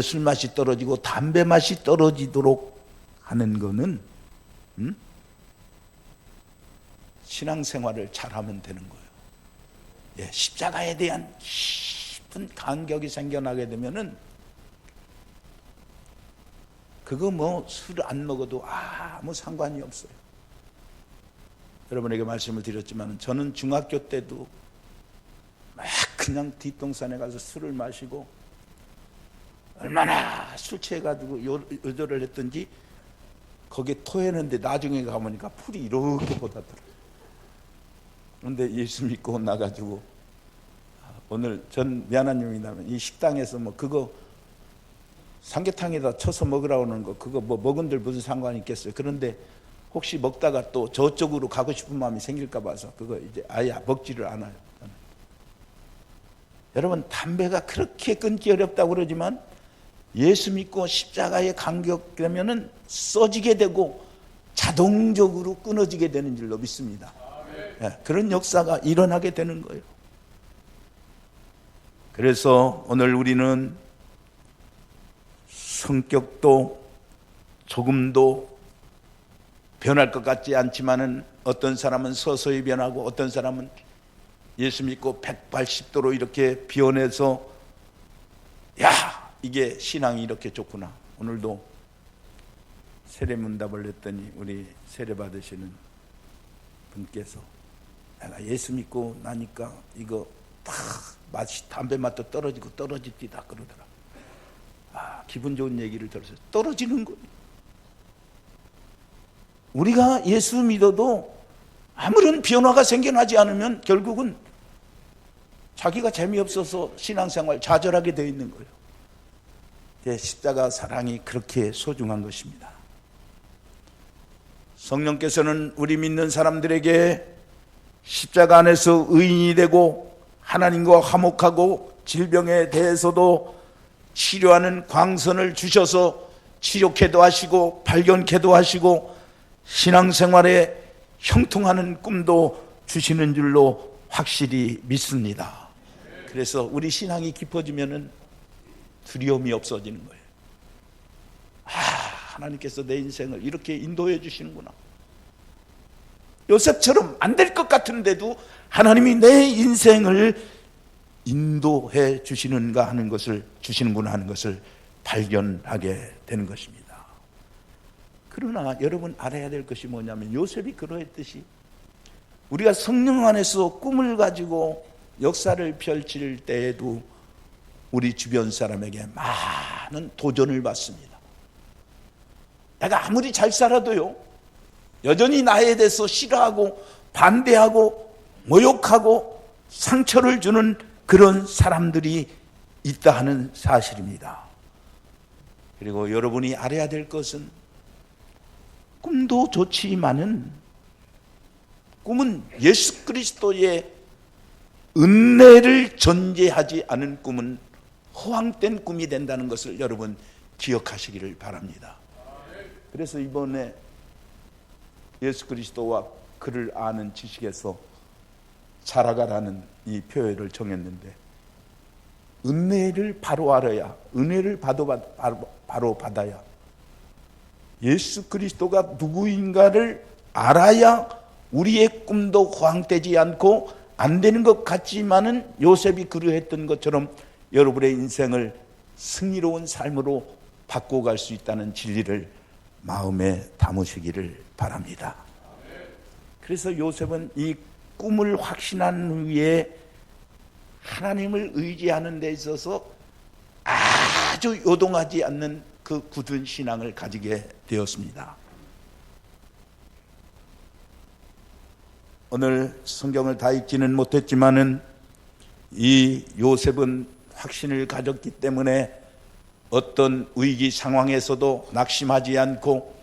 술 맛이 떨어지고 담배 맛이 떨어지도록 하는 거는 신앙생활을 잘하면 되는 거예요. 예, 십자가에 대한 깊은 감격이 생겨나게 되면은 그거 뭐 술 안 먹어도 아무 상관이 없어요. 여러분에게 말씀을 드렸지만 저는 중학교 때도 막 그냥 뒷동산에 가서 술을 마시고 얼마나 술 취해가지고 요절을 했던지 거기에 토했는데 나중에 가보니까 풀이 이렇게 뻗었더라고요. 그런데 예수 믿고 나가지고 오늘 전 미안한 용이라면 이 식당에서 뭐 그거 삼계탕에다 쳐서 먹으라고 하는 거 그거 뭐 먹은들 무슨 상관이 있겠어요. 그런데 혹시 먹다가 또 저쪽으로 가고 싶은 마음이 생길까 봐서 그거 이제 아예 먹지를 않아요. 여러분 담배가 그렇게 끊기 어렵다고 그러지만 예수 믿고 십자가에 감격되면은 써지게 되고 자동적으로 끊어지게 되는 줄로 믿습니다. 예, 그런 역사가 일어나게 되는 거예요. 그래서 오늘 우리는 성격도 조금도 변할 것 같지 않지만은 어떤 사람은 서서히 변하고 어떤 사람은 예수 믿고 180도로 이렇게 변해서 야 이게 신앙이 이렇게 좋구나. 오늘도 세례문답을 했더니 우리 세례 받으시는 분께서 내가 예수 믿고 나니까 이거 다 맛이 담배 맛도 떨어지고 떨어지다 그러더라. 기분 좋은 얘기를 들었어요. 떨어지는 거예요. 우리가 예수 믿어도 아무런 변화가 생겨나지 않으면 결국은 자기가 재미없어서 신앙생활 좌절하게 되어 있는 거예요. 십자가 사랑이 그렇게 소중한 것입니다. 성령께서는 우리 믿는 사람들에게 십자가 안에서 의인이 되고 하나님과 화목하고 질병에 대해서도 치료하는 광선을 주셔서 치료케도 하시고 발견케도 하시고 신앙생활에 형통하는 꿈도 주시는 줄로 확실히 믿습니다. 그래서 우리 신앙이 깊어지면은 두려움이 없어지는 거예요. 하나님께서 내 인생을 이렇게 인도해 주시는구나. 요셉처럼 안 될 것 같은데도 하나님이 내 인생을 인도해 주시는구나 하는 것을 발견하게 되는 것입니다. 그러나 여러분 알아야 될 것이 뭐냐면 요셉이 그러했듯이 우리가 성령 안에서 꿈을 가지고 역사를 펼칠 때에도 우리 주변 사람에게 많은 도전을 받습니다. 내가 아무리 잘 살아도요 여전히 나에 대해서 싫어하고 반대하고 모욕하고 상처를 주는 그런 사람들이 있다 하는 사실입니다. 그리고 여러분이 알아야 될 것은 꿈도 좋지만은 꿈은 예수 그리스도의 은혜를 전제하지 않은 꿈은 허황된 꿈이 된다는 것을 여러분 기억하시기를 바랍니다. 그래서 이번에 예수 그리스도와 그를 아는 지식에서 자라가라는 이 표현을 정했는데 은혜를 바로 알아야 은혜를 바로 받아야 예수 그리스도가 누구인가를 알아야 우리의 꿈도 허황되지 않고 안 되는 것 같지만은 요셉이 그러했던 것처럼 여러분의 인생을 승리로운 삶으로 바꿔갈 수 있다는 진리를 마음에 담으시기를 바랍니다. 그래서 요셉은 이 꿈을 확신한 후에 하나님을 의지하는 데 있어서 아주 요동하지 않는 그 굳은 신앙을 가지게 되었습니다. 오늘 성경을 다 읽지는 못했지만은 이 요셉은 확신을 가졌기 때문에 어떤 위기 상황에서도 낙심하지 않고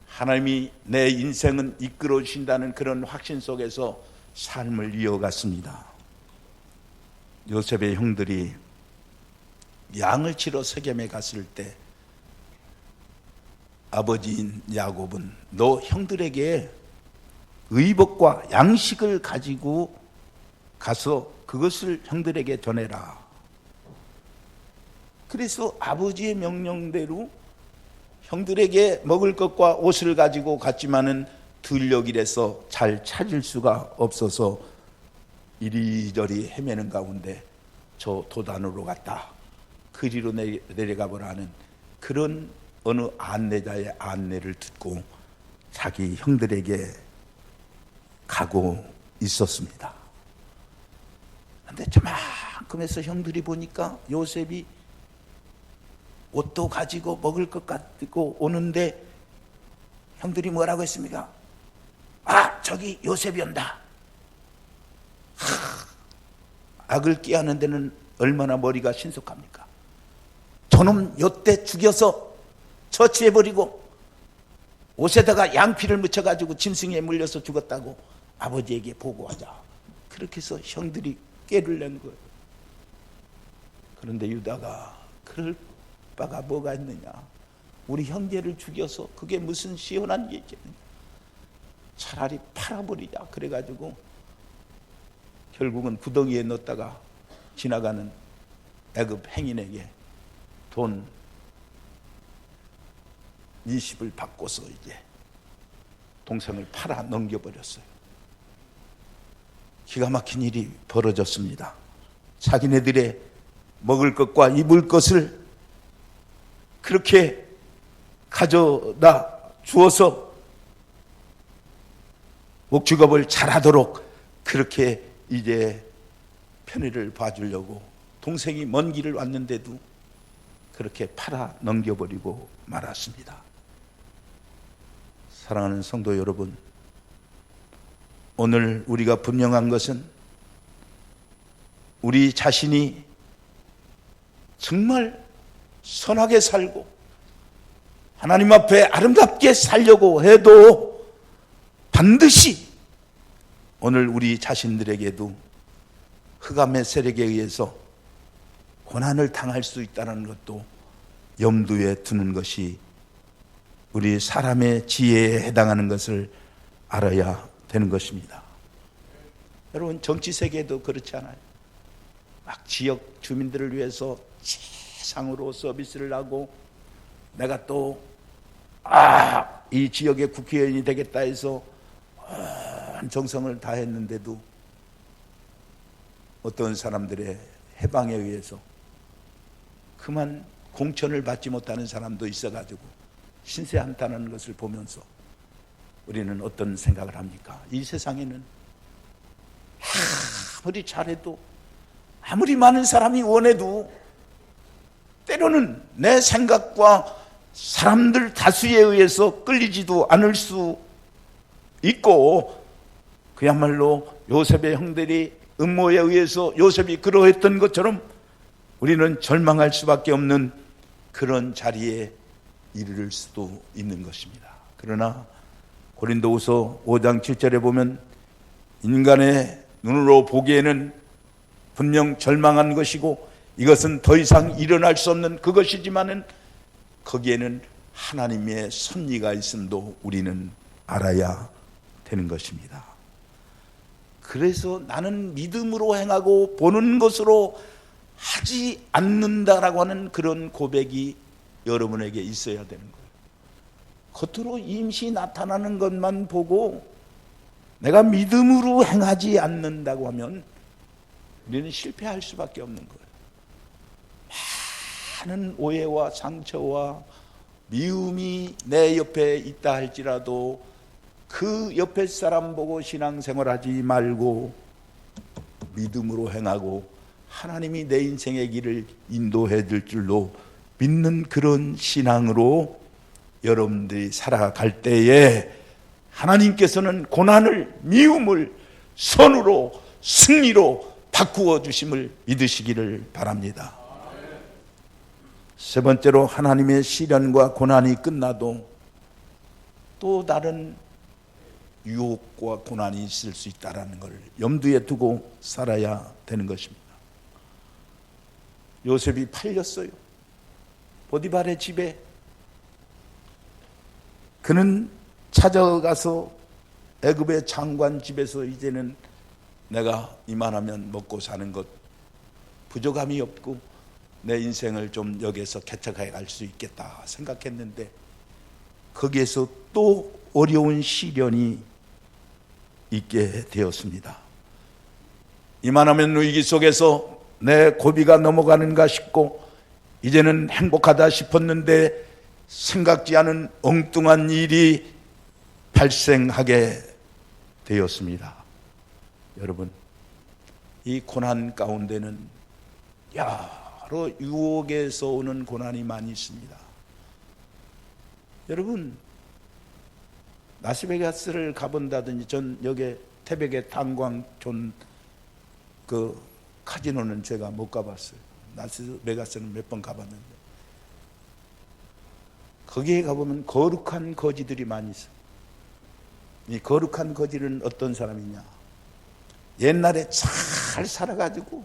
하나님이 내 인생은 이끌어 주신다는 그런 확신 속에서 삶을 이어갔습니다. 요셉의 형들이 양을 치러 세겜에 갔을 때 아버지인 야곱은 너 형들에게 의복과 양식을 가지고 가서 그것을 형들에게 전해라. 그래서 아버지의 명령대로 형들에게 먹을 것과 옷을 가지고 갔지만은 들녘이라서 잘 찾을 수가 없어서 이리저리 헤매는 가운데 저 도단으로 갔다 그리로 내려가 보라는 그런 어느 안내자의 안내를 듣고 자기 형들에게 가고 있었습니다. 그런데 저만큼에서 형들이 보니까 요셉이 옷도 가지고 먹을 것 가지고 오는데 형들이 뭐라고 했습니까? 아, 저기 요셉이 온다. 악을 꾀하는 데는 얼마나 머리가 신속합니까? 저놈 요때 죽여서 처치해버리고 옷에다가 양피를 묻혀가지고 짐승에 물려서 죽었다고 아버지에게 보고하자. 그렇게 해서 형들이 꾀를 낸 거예요. 그런데 유다가 그럴 바가 뭐가 있느냐. 우리 형제를 죽여서 그게 무슨 시원한 얘기겠느냐. 차라리 팔아버리자. 그래가지고 결국은 구덩이에 넣었다가 지나가는 애굽 행인에게 돈 20을 받고서 이제 동생을 팔아 넘겨버렸어요. 기가 막힌 일이 벌어졌습니다. 자기네들의 먹을 것과 입을 것을 그렇게 가져다 주어서 목축업을 잘하도록 그렇게 이제 편의를 봐주려고 동생이 먼 길을 왔는데도 그렇게 팔아 넘겨버리고 말았습니다. 사랑하는 성도 여러분, 오늘 우리가 분명한 것은 우리 자신이 정말 선하게 살고 하나님 앞에 아름답게 살려고 해도 반드시 오늘 우리 자신들에게도 흑암의 세력에 의해서 고난을 당할 수 있다는 것도 염두에 두는 것이 우리 사람의 지혜에 해당하는 것을 알아야 되는 것입니다. 여러분, 정치 세계도 그렇지 않아요? 막 지역 주민들을 위해서 최상으로 서비스를 하고 내가 또 이 지역의 국회의원이 되겠다 해서 정성을 다했는데도 어떤 사람들의 해방에 의해서 그만 공천을 받지 못하는 사람도 있어가지고 신세한탄하는 것을 보면서 우리는 어떤 생각을 합니까? 이 세상에는 아무리 잘해도 아무리 많은 사람이 원해도 때로는 내 생각과 사람들 다수에 의해서 끌리지도 않을 수 있고, 그야말로 요셉의 형들이 음모에 의해서 요셉이 그러했던 것처럼 우리는 절망할 수밖에 없는 그런 자리에 이르를 수도 있는 것입니다. 그러나 고린도후서 5장 7절에 보면 인간의 눈으로 보기에는 분명 절망한 것이고 이것은 더 이상 일어날 수 없는 그것이지만은 거기에는 하나님의 섭리가 있음도 우리는 알아야 되는 것입니다. 그래서 나는 믿음으로 행하고 보는 것으로 하지 않는다라고 하는 그런 고백이 여러분에게 있어야 되는 거예요. 겉으로 임시 나타나는 것만 보고 내가 믿음으로 행하지 않는다고 하면 우리는 실패할 수밖에 없는 거예요. 많은 오해와 상처와 미움이 내 옆에 있다 할지라도 그 옆에 사람 보고 신앙생활하지 말고 믿음으로 행하고 하나님이 내 인생의 길을 인도해 줄 줄로 믿는 그런 신앙으로 여러분들이 살아갈 때에 하나님께서는 고난을 미움을 선으로 승리로 바꾸어 주심을 믿으시기를 바랍니다. 세 번째로, 하나님의 시련과 고난이 끝나도 또 다른 유혹과 고난이 있을 수 있다는 걸 염두에 두고 살아야 되는 것입니다. 요셉이 팔렸어요. 보디발의 집에. 그는 찾아가서 애굽의 장관 집에서 이제는 내가 이만하면 먹고 사는 것 부족함이 없고 내 인생을 좀 여기에서 개척해 갈 수 있겠다 생각했는데 거기에서 또 어려운 시련이 있게 되었습니다. 이만하면 위기 속에서 내 고비가 넘어가는가 싶고 이제는 행복하다 싶었는데 생각지 않은 엉뚱한 일이 발생하게 되었습니다. 여러분, 이 고난 가운데는 여러 유혹에서 오는 고난이 많이 있습니다. 여러분, 라스베가스를 가본다든지 전 여기 태백의 탄광촌 그 카지노는 제가 못 가봤어요. 라스베가스는 몇 번 가봤는데 거기에 가보면 거룩한 거지들이 많이 있어요. 이 거룩한 거지는 어떤 사람이냐? 옛날에 잘 살아가지고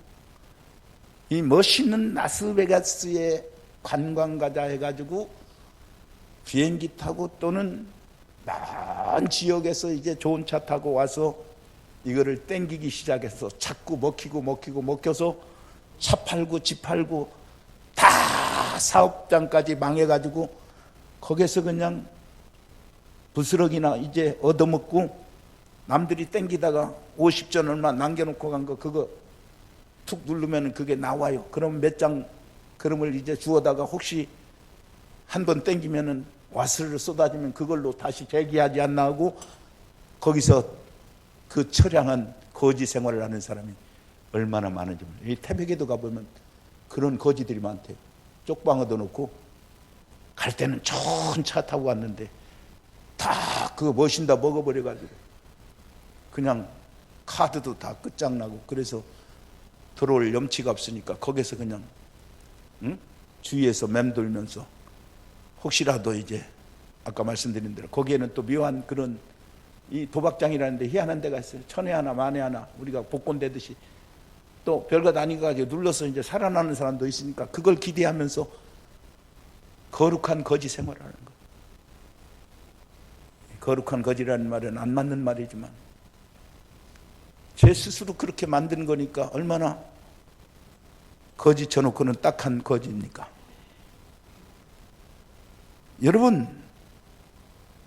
이 멋있는 라스베가스에 관광 가자 해가지고 비행기 타고 또는 먼 지역에서 이제 좋은 차 타고 와서 이거를 땡기기 시작해서 자꾸 먹혀서 차 팔고 집 팔고 다 사업장까지 망해가지고 거기서 그냥 부스러기나 이제 얻어먹고 남들이 땡기다가 50전 얼마 남겨놓고 간 거 그거 툭 누르면 그게 나와요. 그럼 몇 장 그럼을 이제 주워다가 혹시 한 번 땡기면은 와스를 쏟아지면 그걸로 다시 재기하지 않나 하고 거기서 그 처량한 거지 생활을 하는 사람이 얼마나 많은지 몰라요. 이 태백에도 가보면 그런 거지들이 많대요. 쪽방 얻어놓고 갈 때는 좋은 차 타고 갔는데 다 그거 머신다 먹어버려가지고 그냥 카드도 다 끝장나고 그래서 들어올 염치가 없으니까 거기서 그냥 주위에서 맴돌면서 혹시라도 이제 아까 말씀드린 대로 거기에는 또 묘한 그런 이 도박장이라는데 희한한 데가 있어요. 천에 하나 만에 하나 우리가 복권되듯이 또 별것 아니가지고 눌러서 이제 살아나는 사람도 있으니까 그걸 기대하면서 거룩한 거지 생활을 하는 거예요. 거룩한 거지라는 말은 안 맞는 말이지만 제 스스로 그렇게 만든 거니까 얼마나 거지 쳐놓고는 딱한 거지입니까? 여러분,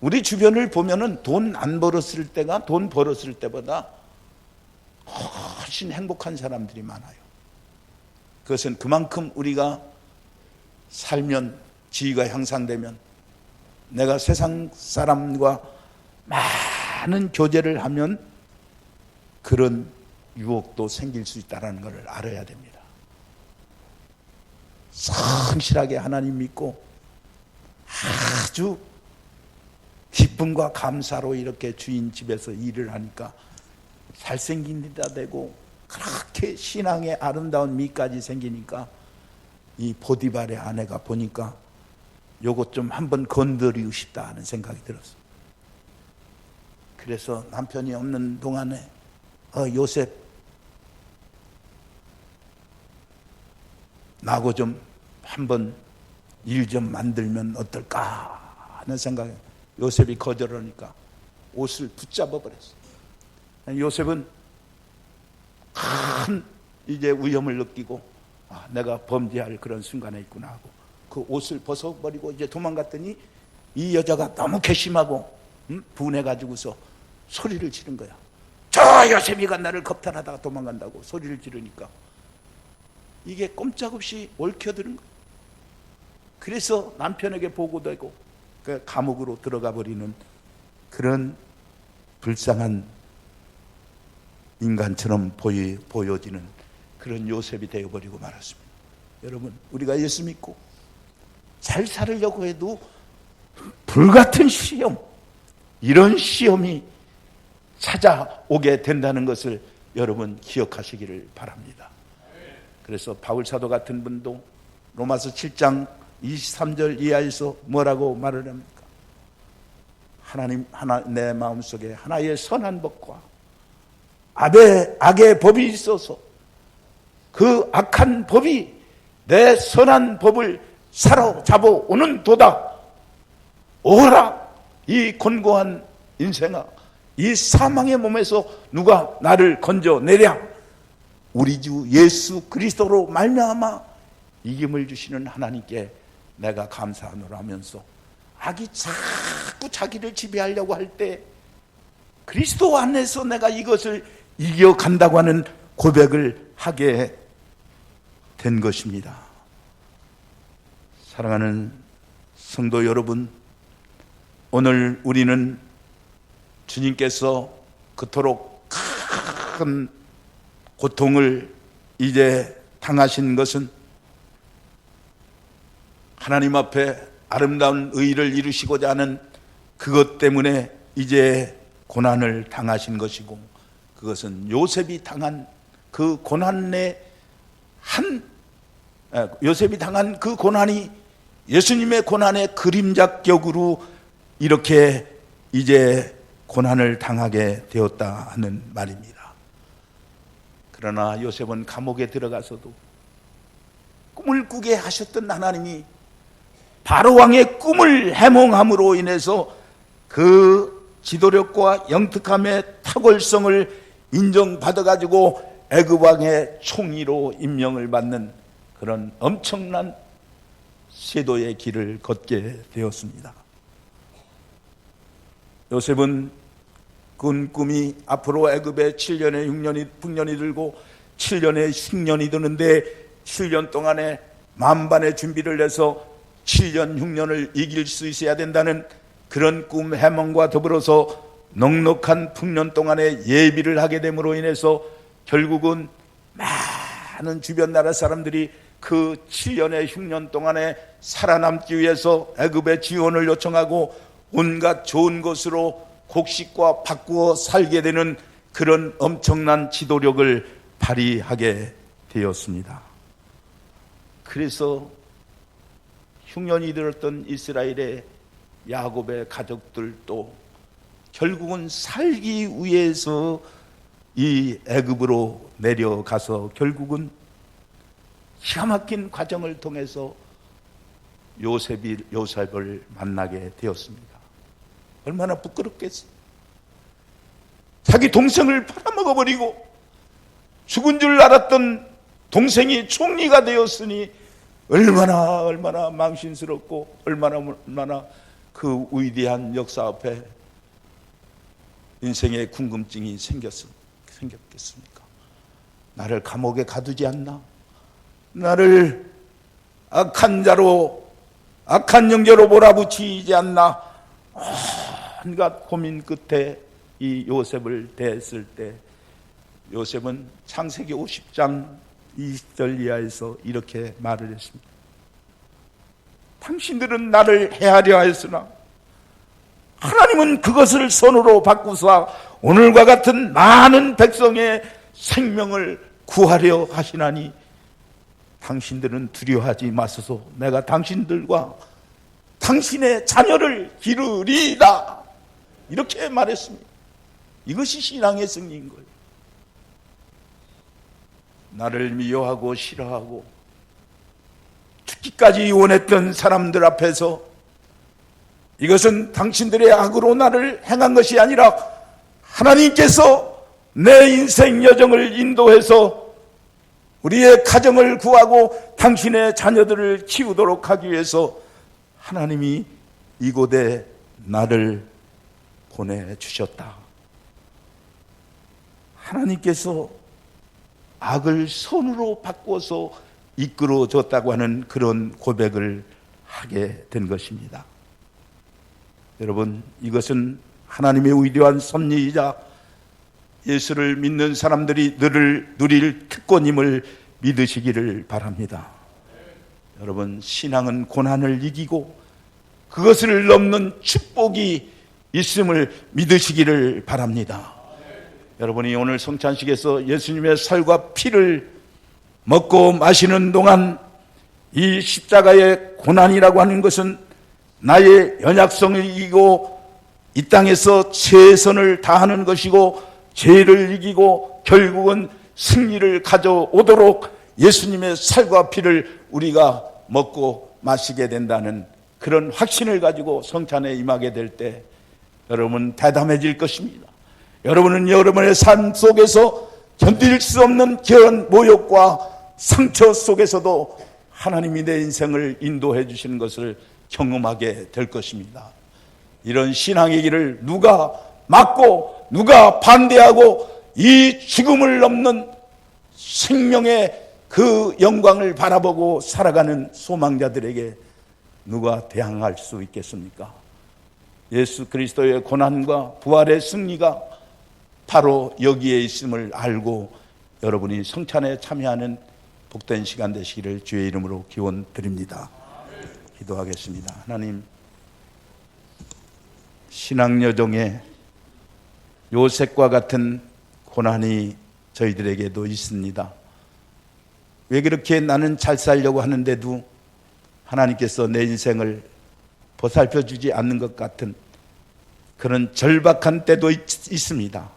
우리 주변을 보면은 돈 안 벌었을 때가 돈 벌었을 때보다 훨씬 행복한 사람들이 많아요. 그것은 그만큼 우리가 살면 지위가 향상되면 내가 세상 사람과 많은 교제를 하면 그런 유혹도 생길 수 있다는 것을 알아야 됩니다. 성실하게 하나님 믿고 아주 기쁨과 감사로 이렇게 주인 집에서 일을 하니까 잘생긴 데다 되고 그렇게 신앙의 아름다운 미까지 생기니까 이 보디발의 아내가 보니까 요것 좀 한번 건드리고 싶다 하는 생각이 들었어요. 그래서 남편이 없는 동안에 요셉 나하고 좀 한번 일 좀 만들면 어떨까 하는 생각에 요셉이 거절하니까 옷을 붙잡아 버렸어요. 요셉은 큰 이제 위험을 느끼고 내가 범죄할 그런 순간에 있구나 하고 그 옷을 벗어버리고 이제 도망갔더니 이 여자가 너무 괘씸하고 분해가지고서 소리를 지른 거야. 저 요셉이가 나를 겁탈하다가 도망간다고 소리를 지르니까 이게 꼼짝없이 얽혀드는 거야. 그래서 남편에게 보고되고 그 감옥으로 들어가 버리는 그런 불쌍한 인간처럼 보여지는 그런 요셉이 되어버리고 말았습니다. 여러분, 우리가 예수 믿고 잘 살으려고 해도 불같은 시험, 이런 시험이 찾아오게 된다는 것을 여러분 기억하시기를 바랍니다. 그래서 바울사도 같은 분도 로마서 7장 23절 이하에서 뭐라고 말을 합니까? 하나님, 내 마음속에 하나의 선한 법과 악의 법이 있어서 그 악한 법이 내 선한 법을 사로잡아 오는 도다. 오라 이 곤고한 인생아, 이 사망의 몸에서 누가 나를 건져내랴? 우리 주 예수 그리스도로 말미암아 이김을 주시는 하나님께 내가 감사하노라 하면서 악이 자꾸 자기를 지배하려고 할 때 그리스도 안에서 내가 이것을 이겨간다고 하는 고백을 하게 된 것입니다. 사랑하는 성도 여러분, 오늘 우리는 주님께서 그토록 큰 고통을 이제 당하신 것은 하나님 앞에 아름다운 의를 이루시고자 하는 그것 때문에 이제 고난을 당하신 것이고, 그것은 요셉이 당한 그 고난의 요셉이 당한 그 고난이 예수님의 고난의 그림자격으로 이렇게 이제 고난을 당하게 되었다 하는 말입니다. 그러나 요셉은 감옥에 들어가서도 꿈을 꾸게 하셨던 하나님이 바로왕의 꿈을 해몽함으로 인해서 그 지도력과 영특함의 탁월성을 인정받아가지고 애굽왕의 총리로 임명을 받는 그런 엄청난 쇄도의 길을 걷게 되었습니다. 요셉은 꾼 꿈이 앞으로 애굽에 7년에 6년이 풍년이 들고 7년에 10년이 드는데 7년 동안에 만반의 준비를 해서 7년 6년을 이길 수 있어야 된다는 그런 꿈 해몽과 더불어서 넉넉한 풍년 동안에 예비를 하게 됨으로 인해서 결국은 많은 주변 나라 사람들이 그 7년의 흉년 동안에 살아남기 위해서 애굽의 지원을 요청하고 온갖 좋은 것으로 곡식과 바꾸어 살게 되는 그런 엄청난 지도력을 발휘하게 되었습니다. 그래서 흉년이 들었던 이스라엘의 야곱의 가족들도 결국은 살기 위해서 이 애굽으로 내려가서 결국은 기가 막힌 과정을 통해서 요셉을 만나게 되었습니다. 얼마나 부끄럽겠어요. 자기 동생을 팔아먹어버리고 죽은 줄 알았던 동생이 총리가 되었으니 얼마나 망신스럽고 얼마나 그 위대한 역사 앞에 인생의 궁금증이 생겼겠습니까? 나를 감옥에 가두지 않나? 나를 악한 자로, 악한 영제로 몰아붙이지 않나? 온갖 고민 끝에 이 요셉을 대했을 때 요셉은 창세기 50장 20절 이하에서 이렇게 말을 했습니다. 당신들은 나를 해하려 하였으나 하나님은 그것을 손으로 바꾸사 오늘과 같은 많은 백성의 생명을 구하려 하시나니 당신들은 두려워하지 마소서. 내가 당신들과 당신의 자녀를 기르리이다. 이렇게 말했습니다. 이것이 신앙의 승리인 거예요. 나를 미워하고 싫어하고 죽기까지 원했던 사람들 앞에서 이것은 당신들의 악으로 나를 행한 것이 아니라 하나님께서 내 인생 여정을 인도해서 우리의 가정을 구하고 당신의 자녀들을 키우도록 하기 위해서 하나님이 이곳에 나를 보내주셨다. 하나님께서 악을 선으로 바꿔서 이끌어줬다고 하는 그런 고백을 하게 된 것입니다. 여러분, 이것은 하나님의 위대한 섭리이자 예수를 믿는 사람들이 누릴 특권임을 믿으시기를 바랍니다. 여러분, 신앙은 고난을 이기고 그것을 넘는 축복이 있음을 믿으시기를 바랍니다. 여러분이 오늘 성찬식에서 예수님의 살과 피를 먹고 마시는 동안 이 십자가의 고난이라고 하는 것은 나의 연약성을 이기고 이 땅에서 최선을 다하는 것이고 죄를 이기고 결국은 승리를 가져오도록 예수님의 살과 피를 우리가 먹고 마시게 된다는 그런 확신을 가지고 성찬에 임하게 될 때 여러분 대담해질 것입니다. 여러분은 여러분의 삶 속에서 견딜 수 없는 그런 모욕과 상처 속에서도 하나님이 내 인생을 인도해 주시는 것을 경험하게 될 것입니다. 이런 신앙의 길을 누가 막고 누가 반대하고 이 죽음을 넘는 생명의 그 영광을 바라보고 살아가는 소망자들에게 누가 대항할 수 있겠습니까? 예수 그리스도의 고난과 부활의 승리가 바로 여기에 있음을 알고 여러분이 성찬에 참여하는 복된 시간 되시기를 주의 이름으로 기원 드립니다. 기도하겠습니다. 하나님, 신앙여정에 요셉과 같은 고난이 저희들에게도 있습니다. 왜 그렇게 나는 잘 살려고 하는데도 하나님께서 내 인생을 보살펴 주지 않는 것 같은 그런 절박한 때도 있습니다.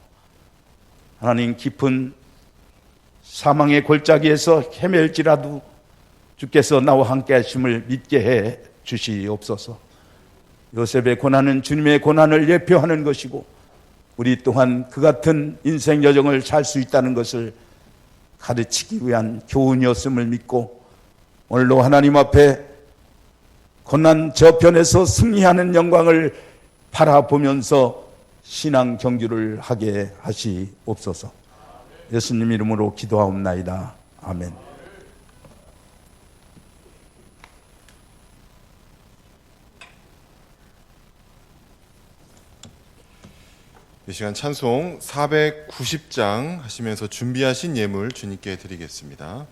하나님, 깊은 사망의 골짜기에서 헤맬지라도 주께서 나와 함께 하심을 믿게 해 주시옵소서. 요셉의 고난은 주님의 고난을 예표하는 것이고 우리 또한 그 같은 인생 여정을 살 수 있다는 것을 가르치기 위한 교훈이었음을 믿고 오늘도 하나님 앞에 고난 저편에서 승리하는 영광을 바라보면서 신앙 경주를 하게 하시옵소서. 예수님 이름으로 기도하옵나이다. 아멘. 이 시간 찬송 490장 하시면서 준비하신 예물 주님께 드리겠습니다.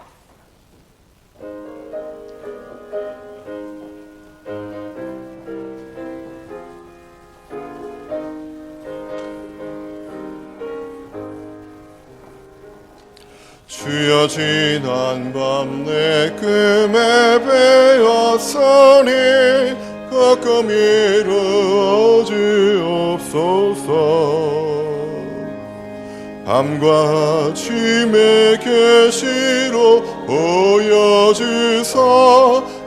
주여, 지난 밤 내 금에 베었으니 가끔 이르어 주옵소서. 밤과 아침의 계시로 보여주사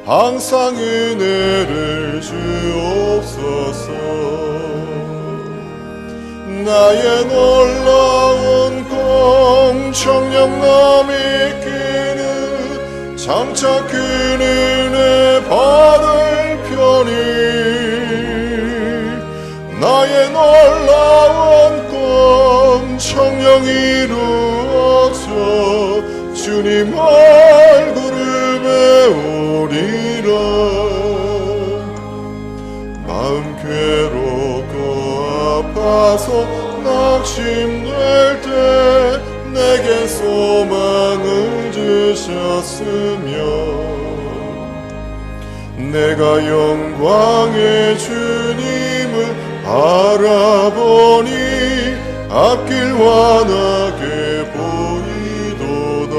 항상 은혜를 주옵소서. 나의 놀라운 꿈 청량함이 끼는 장차 그 은혜 받을 편이 나의 놀라운 꿈 청령 이루어져 주님 얼굴을 배우리라. 마음 괴롭고 아파서 낙심될 때 내게 소망을 주셨으며 내가 영광의 주님을 바라보니 앞길 환하게 보이도다.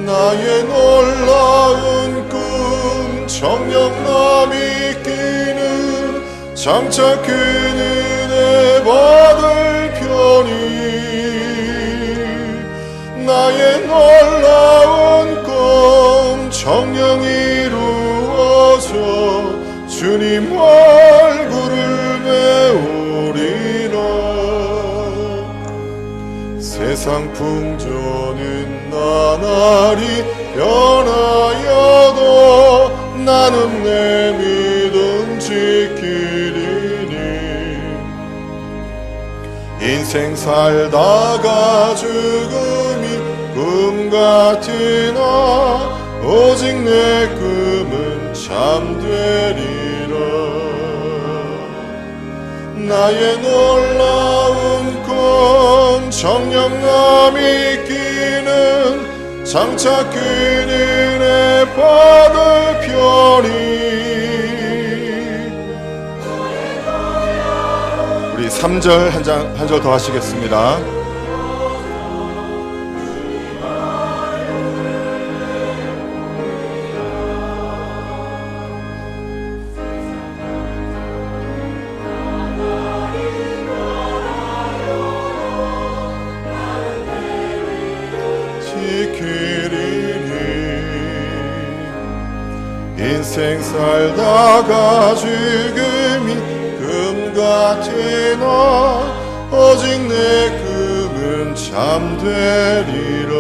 나의 놀라운 꿈 정령남이 끼는 장차 큰 은혜 받을 편이 나의 놀라운 꿈 정령 이루어져 주님 얼굴을 배우리라. 세상 풍조는 나날이 변하여도 나는 내 믿음 지키리니 인생 살다가 죽음이 꿈 같으나 오직 내 꿈은 참되리라. 나의 놀라운 꿈 정령남이 끼는 장차 큰 은혜 받을 편이 우리 3절 한 절 더 하시겠습니다. 인생 살다가 죽음이 금 같으나 오직 내 꿈은 잠되리라.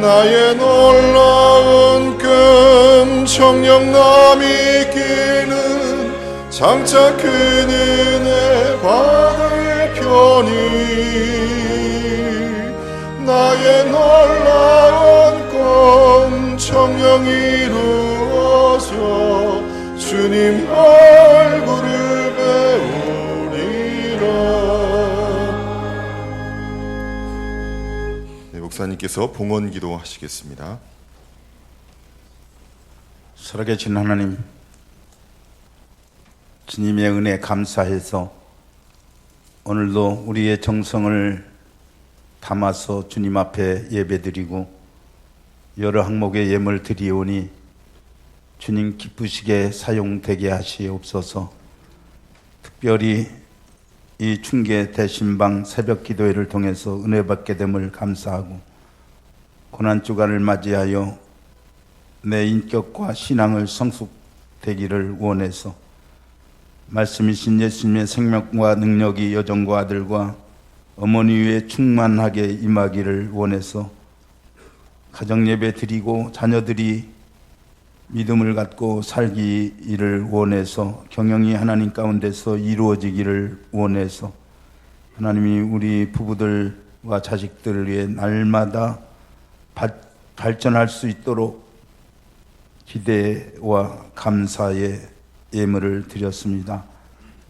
나의 놀라운 꿈 정녕 남이 있기는 장차 그 은혜 받을 편이. 나의 놀라운 꿈 정녕 이루어져 주님 얼굴을 배우리라. 네, 목사님께서 봉헌 기도 하시겠습니다. 살아계신 하나님, 주님의 은혜 감사해서 오늘도 우리의 정성을 담아서 주님 앞에 예배드리고 여러 항목의 예물 드리오니 주님 기쁘시게 사용되게 하시옵소서. 특별히 이 충계 대신방 새벽 기도회를 통해서 은혜 받게 됨을 감사하고 고난주간을 맞이하여 내 인격과 신앙을 성숙되기를 원해서 말씀이신 예수님의 생명과 능력이 여종과 아들과 어머니 위에 충만하게 임하기를 원해서 가정예배 드리고 자녀들이 믿음을 갖고 살기를 원해서 경영이 하나님 가운데서 이루어지기를 원해서 하나님이 우리 부부들과 자식들을 위해 날마다 발전할 수 있도록 기대와 감사의 예물을 드렸습니다.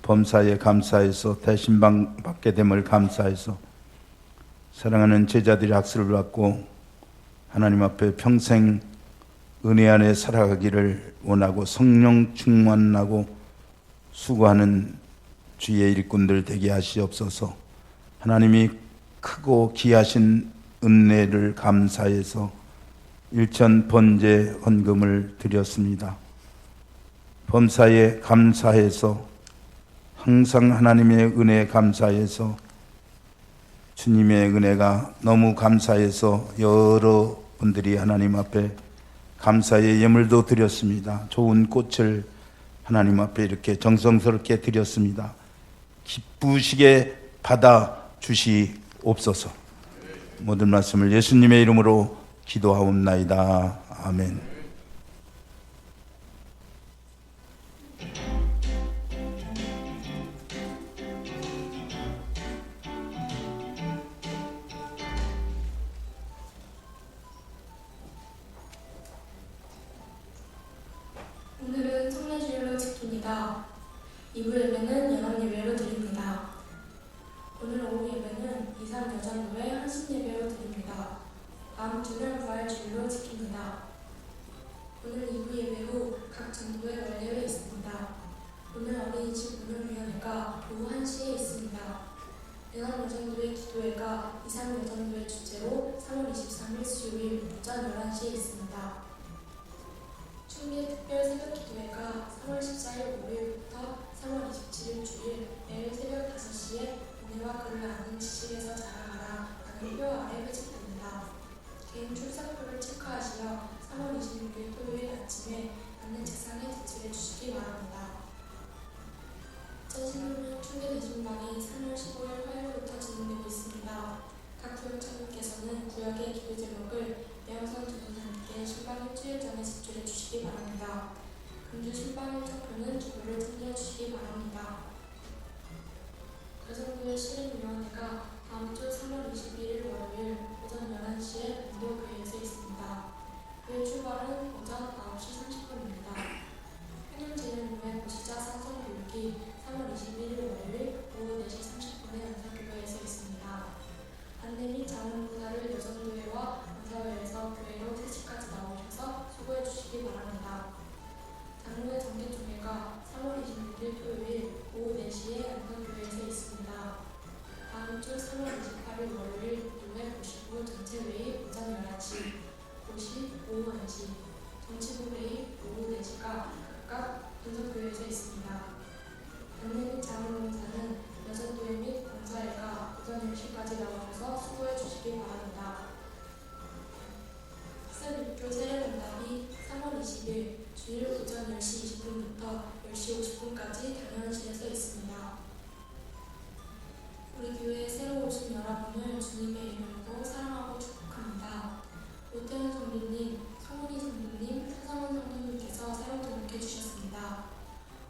범사에 감사해서 대신방 받게 됨을 감사해서 사랑하는 제자들이 학습을 받고 하나님 앞에 평생 은혜 안에 살아가기를 원하고 성령 충만하고 수고하는 주의 일꾼들 되게 하시옵소서. 하나님이 크고 귀하신 은혜를 감사해서 일천 번제 헌금을 드렸습니다. 범사에 감사해서 항상 하나님의 은혜에 감사해서 주님의 은혜가 너무 감사해서 여러분들이 하나님 앞에 감사의 예물도 드렸습니다. 좋은 꽃을 하나님 앞에 이렇게 정성스럽게 드렸습니다. 기쁘시게 받아 주시옵소서. 모든 말씀을 예수님의 이름으로 기도하옵나이다. 아멘. 오늘은 성례주일로 지킵니다. 2부 예배는 연합 예배로 드립니다. 오늘 오후 예배는 이산 여전도회 한신 예배로 드립니다. 다음 주는 부활주일로 지킵니다. 오늘 2부 예배 후 각 전도회 원례회 있습니다. 오늘 어린이집 문흥위원회가 오후 1시에 있습니다. 연합여전도회 기도회가 이산 여전도회 주제로 3월 23일 수요일 오전 11시에 있습니다. 충계 특별 새벽 기도회가 3월 14일 목요일부터 3월 27일 주일 매일 새벽 5시에 은혜와 그를 아는 지식에서 자라가라 라는 표 아래 회집됩니다. 개인 출석표를 체크하시어 3월 26일 토요일 아침에 안내책상에 제출해 주시기 바랍니다. 전신문은 충계 대신방이 3월 15일 화요일부터 진행되고 있습니다. 각 교육청님께서는 구역의 기도 제목을 매형선 전도사님께 신방 일주일 전에 제출해 주시기 바랍니다. 금주 신방 일정표는 기도를 챙겨 주시기 바랍니다. 여성교회 실행위원회가 다음 주 3월 21일 월요일 오전 11시에 본도교회에서 있습니다. 교회 출발은 오전 9시 30분입니다. 행정진흥위원회 고시자 상성교육이 3월 21일 월요일 오후 4시 30분에 연사교회에서 있습니다. 안내 및 자문봉사를 여전도회와 연사회에서 교회로 3시까지 나오셔서 수고해 주시기 바랍니다. 장로회 정기총회가 3월 26일 토요일 오후 4시에 안성교회에서 있습니다. 다음 주 3월 28일 월요일 교회 고시부 전체회의 오전 11시, 고시 오후 1시, 정치부 회의 오후 4시가 각각 분석교회에서 있습니다. 안내 및 자문봉사는 여전도회 및 봉사회가 오전 10시까지 나오셔서 수고해 주시기 바랍니다. 학습 입교 세례문답이 3월 20일 주일 오전 10시 20분부터 10시 9시 50분까지 당연실에 서 있습니다. 우리 교회에 새로 오신 여러분을 주님의 이름으로 사랑하고 축복합니다. 오태훈 성도님, 성훈이 성도님, 차성원 성도님께서 새로 등록해 주셨습니다.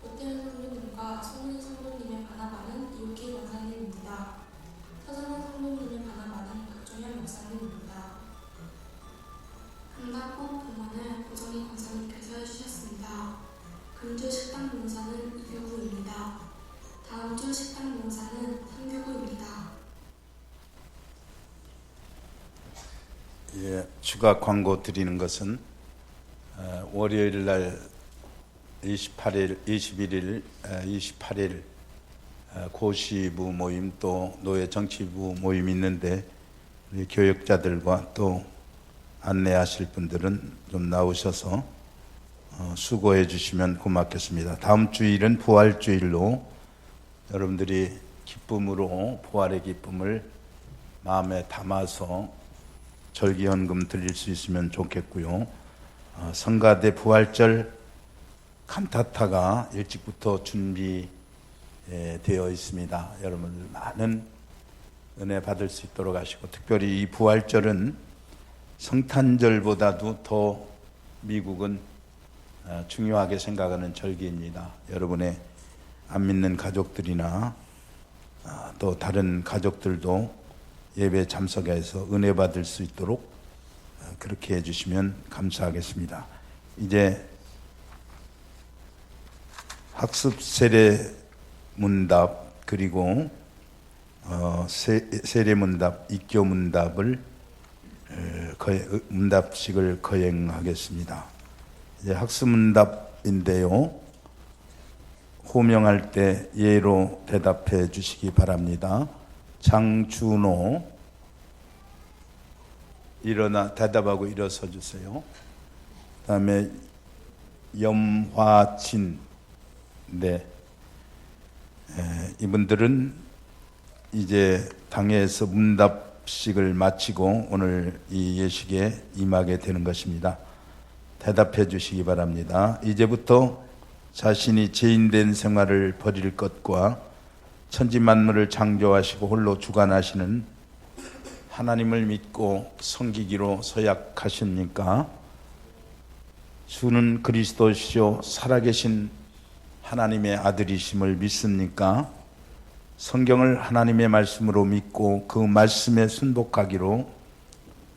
오태훈 성도님과 성훈이 성도님의 반합하는 이옥희 권사님입니다. 차성원 성도님의 반합하는 박종현 목사님입니다. 금단꽃 봉헌을 고정희 권사님께서 해주셨습니다. 금주 식당 봉사는 이교구입니다. 다음 주 식당 봉사는 삼교구입니다. 예, 추가 광고 드리는 것은 월요일 날 28일, 21일, 28일 고시부 모임 또 노예 정치부 모임이 있는데 우리 교역자들과 또 안내하실 분들은 좀 나오셔서 수고해 주시면 고맙겠습니다. 다음 주일은 부활주일로 여러분들이 기쁨으로 부활의 기쁨을 마음에 담아서 절기헌금 드릴 수 있으면 좋겠고요. 성가대 부활절 칸타타가 일찍부터 준비되어 있습니다. 여러분들 많은 은혜 받을 수 있도록 하시고, 특별히 이 부활절은 성탄절보다도 더 미국은 중요하게 생각하는 절기입니다. 여러분의 안 믿는 가족들이나 또 다른 가족들도 예배 참석해서 은혜 받을 수 있도록 그렇게 해주시면 감사하겠습니다. 이제 학습 세례 문답 그리고 세례 문답, 입교 문답을 문답식을 거행하겠습니다. 이제 학습 문답인데요. 호명할 때 예로 대답해 주시기 바랍니다. 장준호, 일어나 대답하고 일어서 주세요. 그 다음에 염화진, 네, 이분들은 이제 당회에서 문답식을 마치고 오늘 이 예식에 임하게 되는 것입니다. 대답해 주시기 바랍니다. 이제부터 자신이 죄인된 생활을 버릴 것과 천지 만물을 창조하시고 홀로 주관하시는 하나님을 믿고 섬기기로 서약하십니까? 주는 그리스도시요 살아계신 하나님의 아들이심을 믿습니까? 성경을 하나님의 말씀으로 믿고 그 말씀에 순복하기로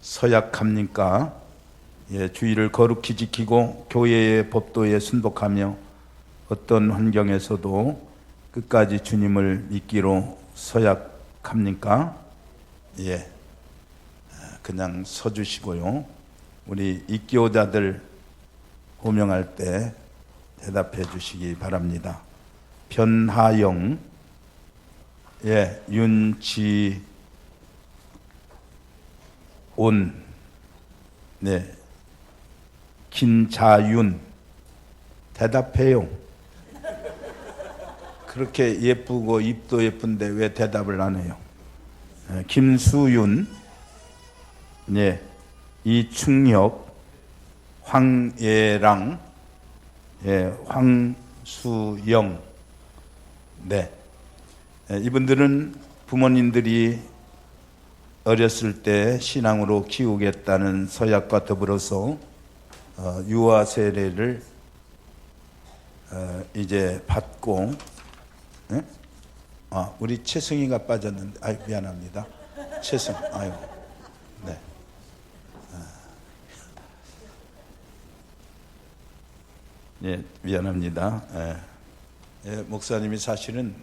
서약합니까? 예, 주의를 거룩히 지키고 교회의 법도에 순복하며 어떤 환경에서도 끝까지 주님을 믿기로 서약합니까? 예, 그냥 서주시고요. 우리 입교자들 호명할 때 대답해 주시기 바랍니다. 변하영, 예, 윤지온, 네, 김자윤, 대답해요. 그렇게 예쁘고 입도 예쁜데 왜 대답을 안 해요? 김수윤, 네, 이충혁, 황예랑, 예, 황수영, 네, 이분들은 부모님들이 어렸을 때 신앙으로 키우겠다는 서약과 더불어서 유아 세례를 이제 받고, 네? 우리 최승희가 빠졌는데, 미안합니다. 최승, 네. 예, 미안합니다. 예, 목사님이 사실은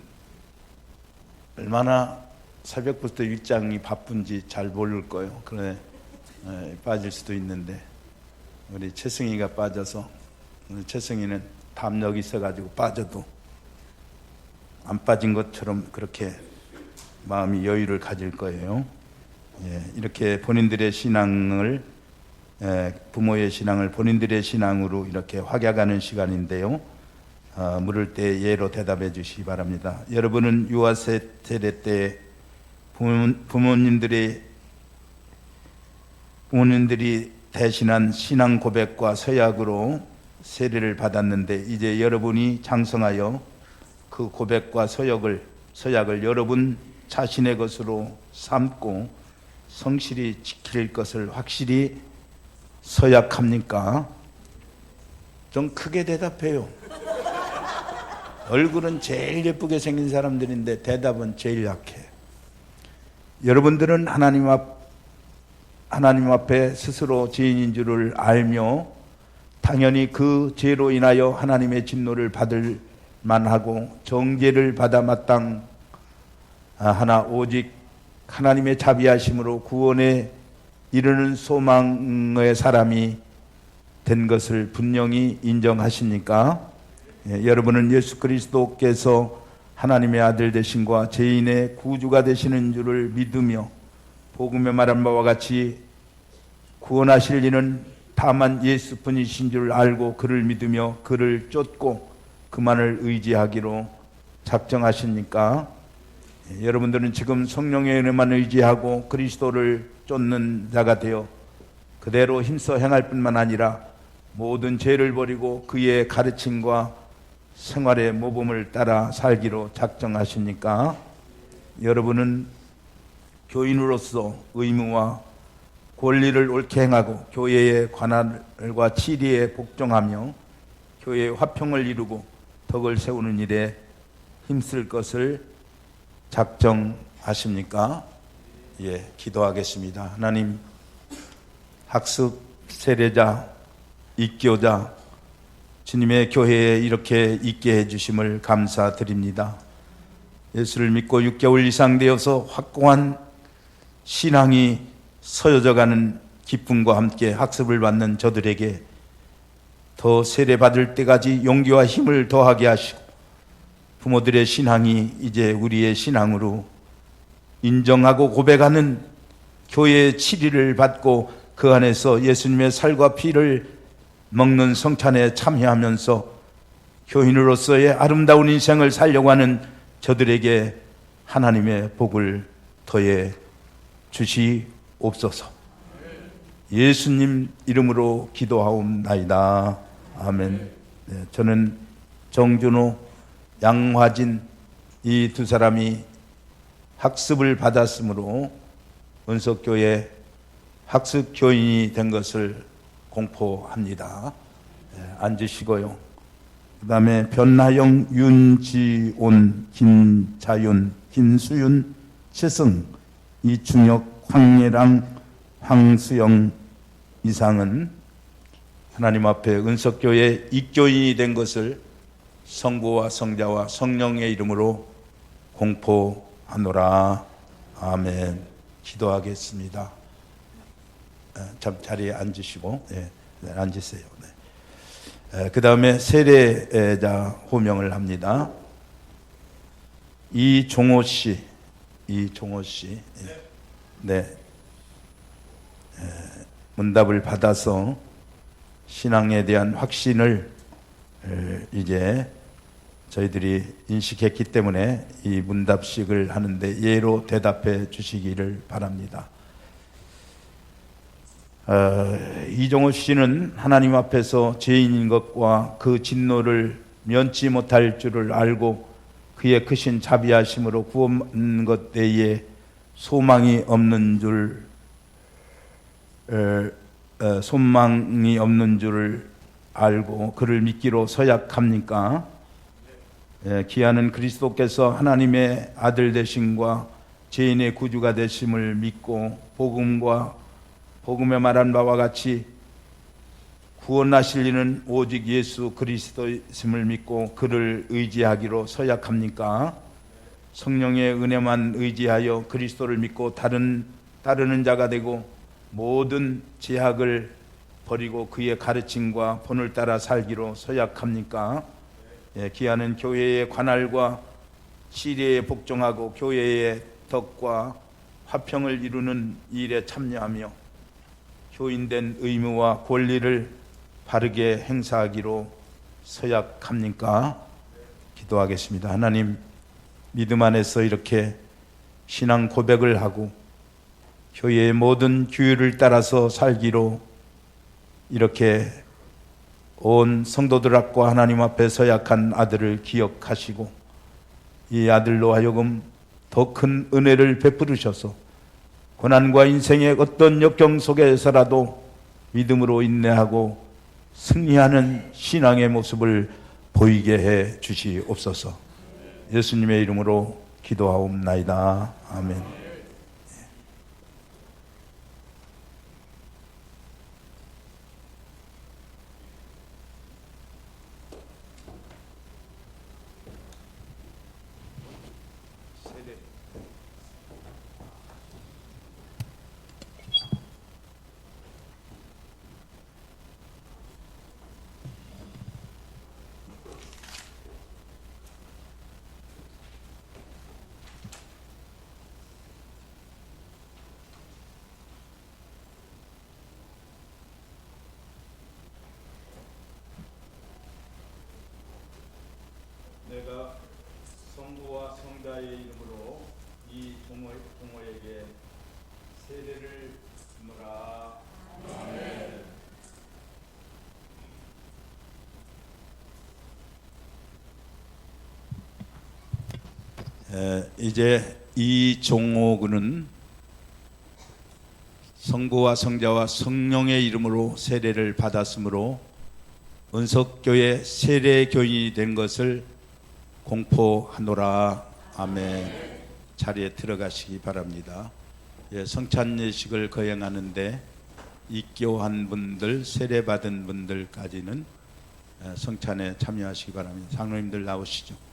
얼마나 새벽부터 일장이 바쁜지 잘 모를 거예요. 그래, 빠질 수도 있는데 우리 최승희가 빠져서, 우리 최승희는 담력이 있어가지고 빠져도 안 빠진 것처럼 그렇게 마음이 여유를 가질 거예요. 예, 이렇게 본인들의 신앙을, 부모의 신앙을 본인들의 신앙으로 이렇게 확약하는 시간인데요. 물을 때 예로 대답해 주시기 바랍니다. 여러분은 유아 세례 때 부모님들이 대신한 신앙 고백과 서약으로 세례를 받았는데 이제 여러분이 장성하여 그 고백과 서약을 여러분 자신의 것으로 삼고 성실히 지킬 것을 확실히 서약합니까? 좀 크게 대답해요. 얼굴은 제일 예쁘게 생긴 사람들인데 대답은 제일 약해. 여러분들은 하나님 앞에 스스로 죄인인 줄을 알며 당연히 그 죄로 인하여 하나님의 진노를 받을 만하고 정죄를 받아 마땅하나 오직 하나님의 자비하심으로 구원에 이르는 소망의 사람이 된 것을 분명히 인정하십니까? 여러분은 예수 그리스도께서 하나님의 아들 되심과 죄인의 구주가 되시는 줄을 믿으며 복음에 말한 바와 같이 구원하실 이는 다만 예수뿐이신 줄 알고 그를 믿으며 그를 쫓고 그만을 의지하기로 작정하십니까? 여러분들은 지금 성령의 은혜만 의지하고 그리스도를 쫓는 자가 되어 그대로 힘써 행할 뿐만 아니라 모든 죄를 버리고 그의 가르침과 생활의 모범을 따라 살기로 작정하십니까? 여러분은 교인으로서 의무와 권리를 옳게 행하고 교회의 관할과 치리에 복종하며 교회의 화평을 이루고 덕을 세우는 일에 힘쓸 것을 작정하십니까? 예, 기도하겠습니다. 하나님, 학습 세례자, 입교자, 주님의 교회에 이렇게 있게 해주심을 감사드립니다. 예수를 믿고 6개월 이상 되어서 확고한 신앙이 서여져가는 기쁨과 함께 학습을 받는 저들에게 더 세례받을 때까지 용기와 힘을 더하게 하시고 부모들의 신앙이 이제 우리의 신앙으로 인정하고 고백하는 교회의 치리를 받고 그 안에서 예수님의 살과 피를 먹는 성찬에 참여하면서 교인으로서의 아름다운 인생을 살려고 하는 저들에게 하나님의 복을 더해 주시옵소서. 예수님 이름으로 기도하옵나이다. 아멘. 네, 저는 정준호, 양화진 이 두 사람이 학습을 받았으므로 은석교회 학습 교인이 된 것을 공포합니다. 앉으시고요. 그 다음에 변나영, 윤지온, 김자윤, 김수윤, 최승, 이충혁, 황예랑, 황수영 이상은 하나님 앞에 은석교회 입교인이 된 것을 성부와 성자와 성령의 이름으로 공포하노라. 아멘. 기도하겠습니다. 자리에 앉으시고, 네, 앉으세요. 네. 그 다음에 세례자 호명을 합니다. 이종호 씨, 네, 문답을 받아서 신앙에 대한 확신을 이제 저희들이 인식했기 때문에 이 문답식을 하는데 예로 대답해 주시기를 바랍니다. 이종호 씨는 하나님 앞에서 죄인인 것과 그 진노를 면치 못할 줄을 알고 그의 크신 자비하심으로 구원 것 때에 소망이 없는 줄을 알고 그를 믿기로 서약합니까? 기아는 그리스도께서 하나님의 아들 되심과 죄인의 구주가 되심을 믿고 복음에 말한 바와 같이 구원하실 이는 오직 예수 그리스도이심을 믿고 그를 의지하기로 서약합니까? 성령의 은혜만 의지하여 그리스도를 믿고 따르는 자가 되고 모든 제약을 버리고 그의 가르침과 본을 따라 살기로 서약합니까? 기아는 교회의 관할과 시대에 복종하고 교회의 덕과 화평을 이루는 일에 참여하며 교인된 의무와 권리를 바르게 행사하기로 서약합니까? 기도하겠습니다. 하나님, 믿음 안에서 이렇게 신앙 고백을 하고 교회의 모든 규율을 따라서 살기로 이렇게 온 성도들 앞과 하나님 앞에 서약한 아들을 기억하시고 이 아들로 하여금 더 큰 은혜를 베푸르셔서 고난과 인생의 어떤 역경 속에서라도 믿음으로 인내하고 승리하는 신앙의 모습을 보이게 해 주시옵소서. 예수님의 이름으로 기도하옵나이다. 아멘. 내가 성부와 성자의 이름으로 이 동호에게 세례를 주노라. 아멘. 이제 이 종호군은 성부와 성자와 성령의 이름으로 세례를 받았으므로 은석교회 세례교인이 된 것을 공포하노라. 아멘. 자리에 들어가시기 바랍니다. 성찬 예식을 거행하는데 입교한 분들, 세례받은 분들까지는 성찬에 참여하시기 바랍니다. 장로님들 나오시죠.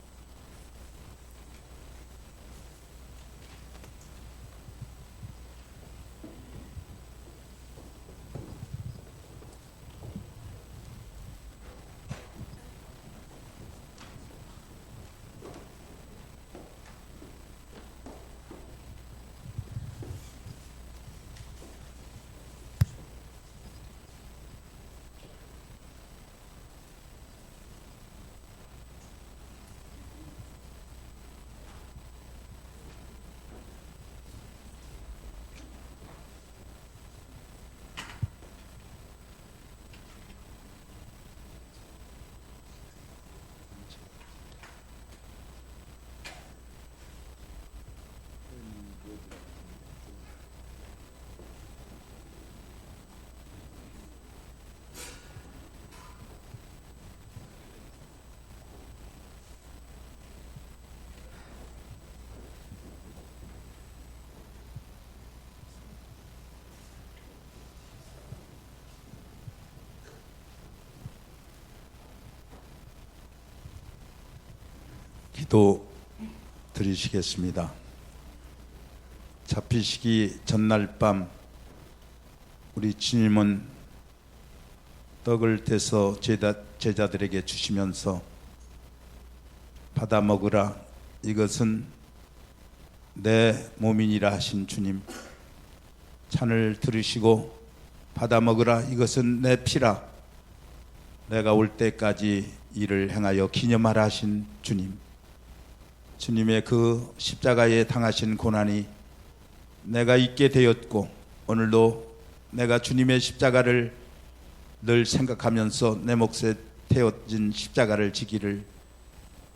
기도 드리시겠습니다. 잡히시기 전날 밤 우리 주님은 떡을 떼서 제자들에게 주시면서 받아 먹으라, 이것은 내 몸이니라 하신 주님, 찬을 들으시고 받아 먹으라, 이것은 내 피라, 내가 올 때까지 이를 행하여 기념하라 하신 주님, 주님의 그 십자가에 당하신 고난이 내가 잊게 되었고 오늘도 내가 주님의 십자가를 늘 생각하면서 내 몫에 태워진 십자가를 지기를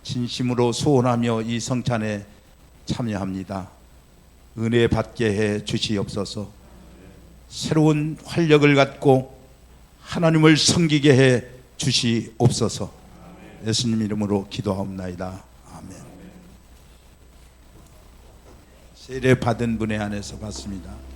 진심으로 소원하며 이 성찬에 참여합니다. 은혜 받게 해 주시옵소서. 새로운 활력을 갖고 하나님을 섬기게 해 주시옵소서. 예수님 이름으로 기도하옵나이다. 아멘. 세례 받은 분에 한해서 받습니다.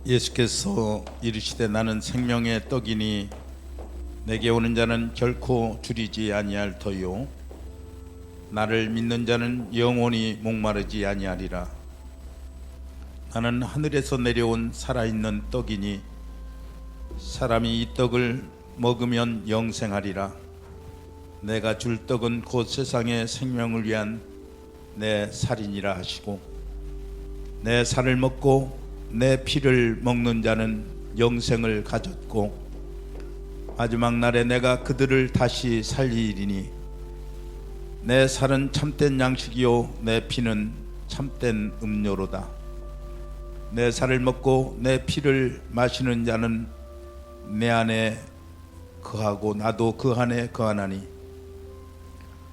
예수께서 이르시되 나는 생명의 떡이니 내게 오는 자는 결코 줄이지 아니할 터요 나를 믿는 자는 영원히 목마르지 아니하리라. 나는 하늘에서 내려온 살아있는 떡이니 사람이 이 떡을 먹으면 영생하리라. 내가 줄 떡은 곧 세상의 생명을 위한 내 살이니라 하시고 내 살을 먹고 내 피를 먹는 자는 영생을 가졌고 마지막 날에 내가 그들을 다시 살리리니 내 살은 참된 양식이요 내 피는 참된 음료로다. 내 살을 먹고 내 피를 마시는 자는 내 안에 거하고 나도 그 안에 거하나니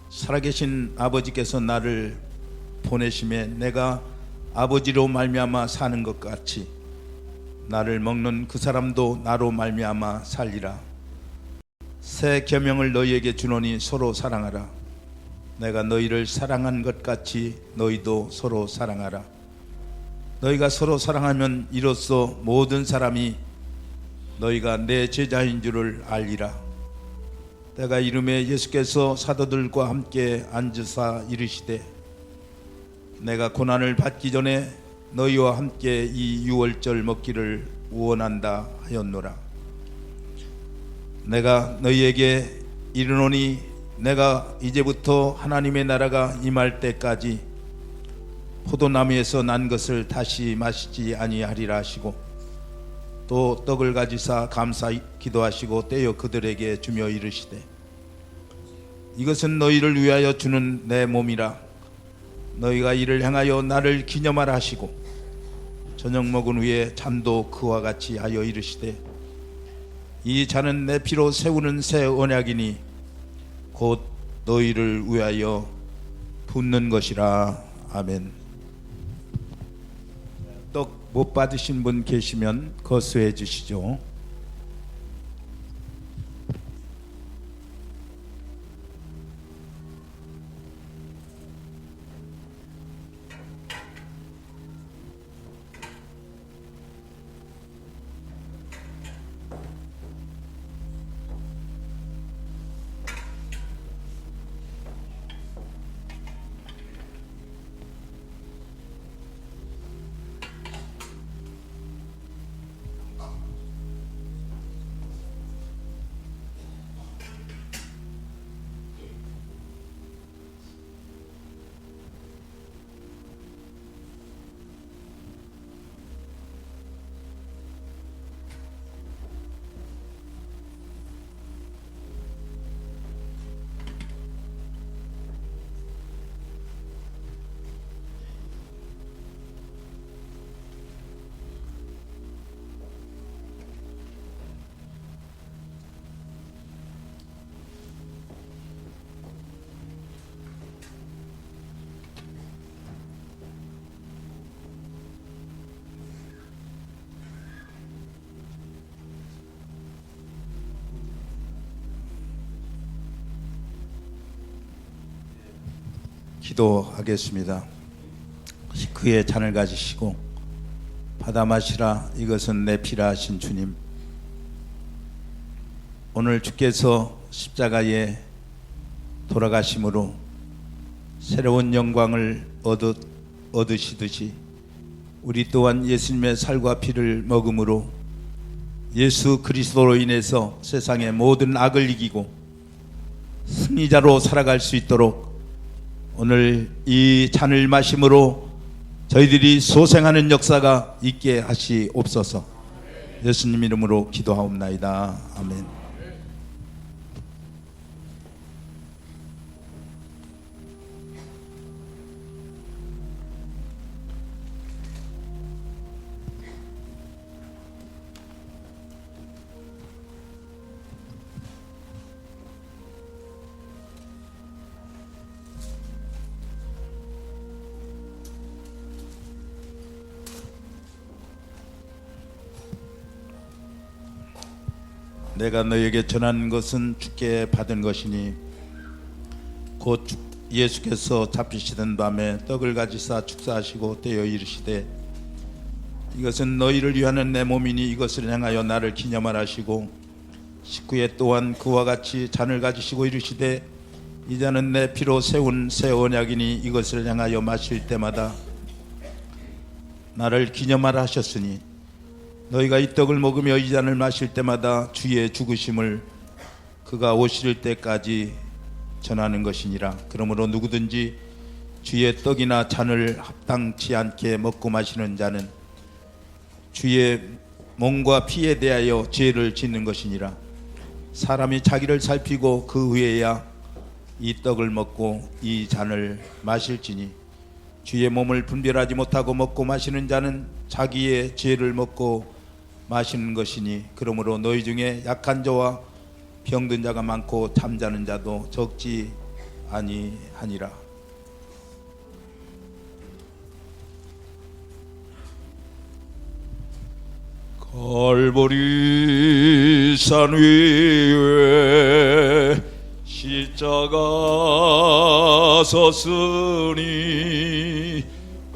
살아계신 아버지께서 나를 보내심에 내가 아버지로 말미암아 사는 것 같이 나를 먹는 그 사람도 나로 말미암아 살리라. 새 계명을 너희에게 주노니 서로 사랑하라. 내가 너희를 사랑한 것 같이 너희도 서로 사랑하라. 너희가 서로 사랑하면 이로써 모든 사람이 너희가 내 제자인 줄을 알리라. 내가 이름에 예수께서 사도들과 함께 앉으사 이르시되 내가 고난을 받기 전에 너희와 함께 이 유월절 먹기를 원한다 하였노라. 내가 너희에게 이르노니 내가 이제부터 하나님의 나라가 임할 때까지 포도나무에서 난 것을 다시 마시지 아니하리라 하시고 또 떡을 가지사 감사 기도하시고 떼어 그들에게 주며 이르시되 이것은 너희를 위하여 주는 내 몸이라. 너희가 이를 향하여 나를 기념하라 하시고 저녁 먹은 후에 잔도 그와 같이 하여 이르시되 이 잔은 내 피로 세우는 새 언약이니 곧 너희를 위하여 붓는 것이라. 아멘. 떡 못 받으신 분 계시면 거수해 주시죠. 기도하겠습니다. 그의 잔을 가지시고 받아 마시라. 이것은 내 피라 하신 주님, 오늘 주께서 십자가에 돌아가심으로 새로운 영광을 얻으시듯이 우리 또한 예수님의 살과 피를 먹음으로 예수 그리스도로 인해서 세상의 모든 악을 이기고 승리자로 살아갈 수 있도록 오늘 이 잔을 마심으로 저희들이 소생하는 역사가 있게 하시옵소서. 예수님 이름으로 기도하옵나이다. 아멘. 내가 너에게 전한 것은 주께 받은 것이니 곧 예수께서 잡히시던 밤에 떡을 가지사 축사하시고 떼어 이르시되 이것은 너희를 위하는 내 몸이니 이것을 행하여 나를 기념하라 하시고 19회 또한 그와 같이 잔을 가지시고 이르시되 이 잔은 내 피로 세운 새 언약이니 이것을 행하여 마실 때마다 나를 기념하라 하셨으니 너희가 이 떡을 먹으며 이 잔을 마실 때마다 주의 죽으심을 그가 오실 때까지 전하는 것이니라. 그러므로 누구든지 주의 떡이나 잔을 합당치 않게 먹고 마시는 자는 주의 몸과 피에 대하여 죄를 짓는 것이니라. 사람이 자기를 살피고 그 후에야 이 떡을 먹고 이 잔을 마실지니 주의 몸을 분별하지 못하고 먹고 마시는 자는 자기의 죄를 먹고 마시는 것이니 그러므로 너희 중에 약한 자와 병든 자가 많고 잠자는 자도 적지 아니하니라. 갈보리 산 위에 십자가 섰으니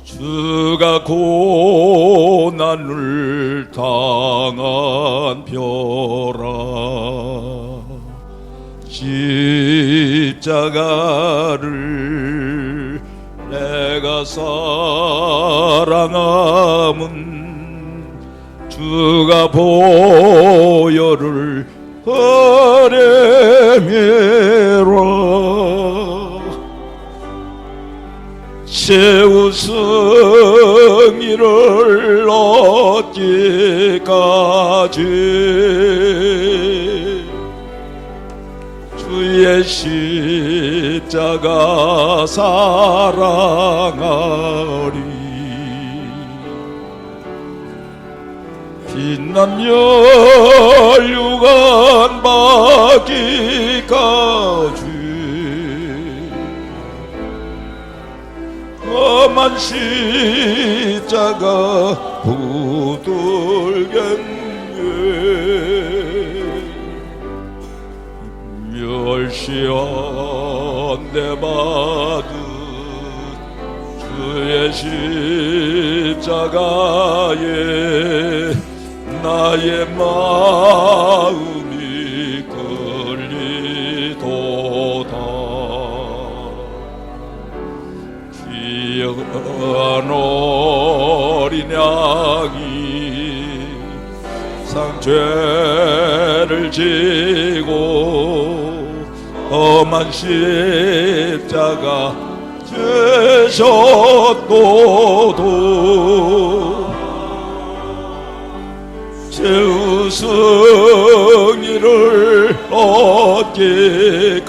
주가 고난을 당한 벼라. 십자가를 내가 사랑함은 주가 보혈을 흐르매라. 최우승이를 얻기까지 주의 십자가 사랑하리. 빛나며 유관 받기까지 험한 십자가 붙들겠네. 멸시한 데 받은 주의 십자가에 나의 마음이 끌리도다. 귀한 어린 양이 상죄를 지고 험한 십자가 지셨도도 최우승이를 얻기까지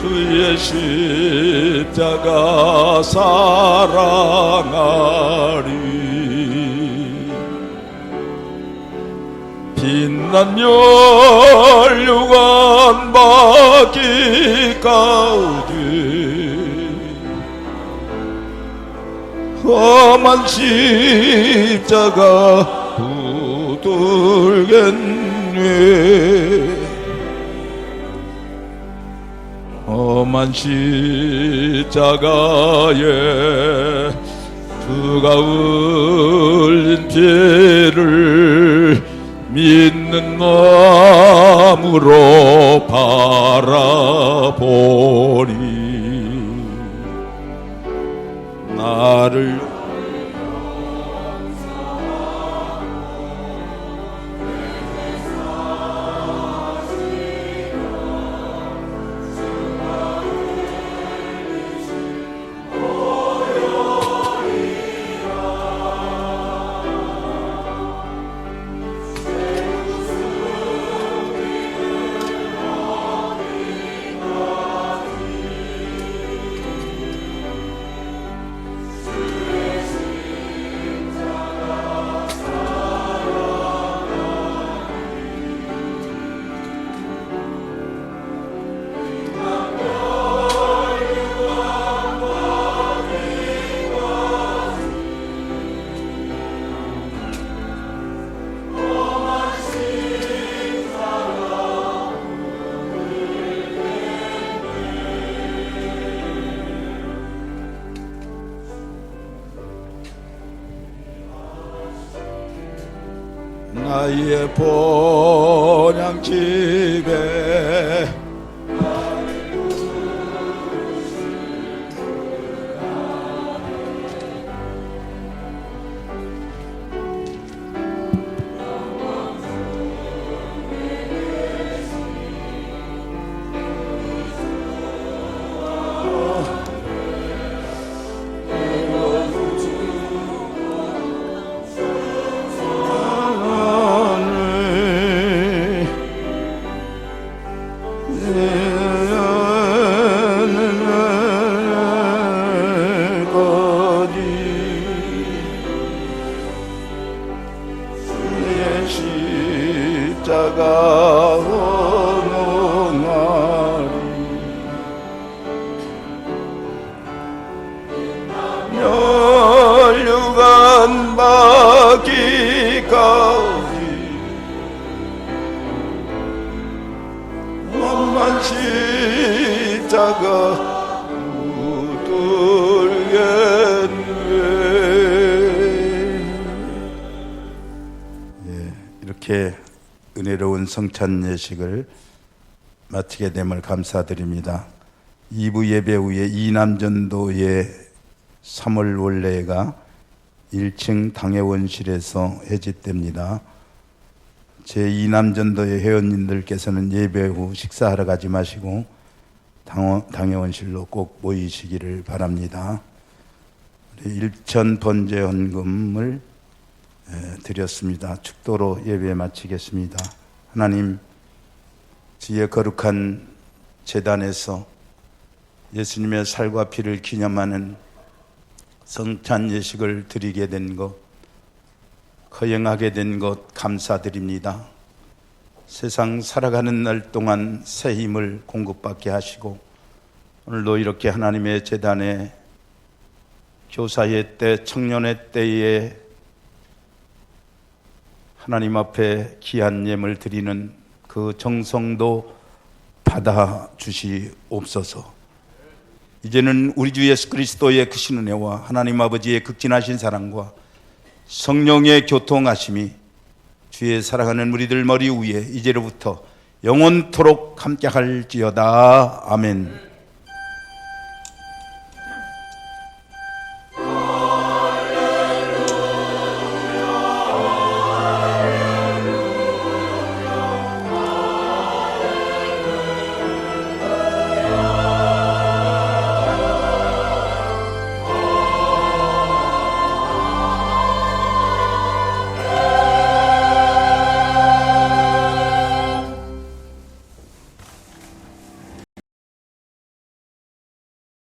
주의 십자가 사랑하리. 빛난 혈육안 받기까지 험한 십자가 붙들겠네. 험한 십자가에 주가 흘린 피를 믿는 마음으로 바라보니 나를 나의 본향집에 십자가 어느 날이 멸류관 받기까지 엄만 십자가 붙들겠네. 이렇게 은혜로운 성찬 예식을 마치게 됨을 감사드립니다. 2부 예배 후에 이남전도의 3월 원례가 1층 당회원실에서 해집됩니다. 제2남전도의 회원님들께서는 예배 후 식사하러 가지 마시고 당회원실로 꼭 모이시기를 바랍니다. 일천 번제 헌금을 드렸습니다. 축도로 예배 마치겠습니다. 하나님, 주의 거룩한 제단에서 예수님의 살과 피를 기념하는 성찬 예식을 드리게 된 것, 허영하게 된 것 감사드립니다. 세상 살아가는 날 동안 새 힘을 공급받게 하시고 오늘도 이렇게 하나님의 제단에 교사의 때, 청년의 때에 하나님 앞에 귀한 예물 드리는 그 정성도 받아 주시옵소서. 이제는 우리 주 예수 그리스도의 크신 은혜와 하나님 아버지의 극진하신 사랑과 성령의 교통하심이 주의 사랑하는 우리들 머리 위에 이제로부터 영원토록 함께할지어다. 아멘.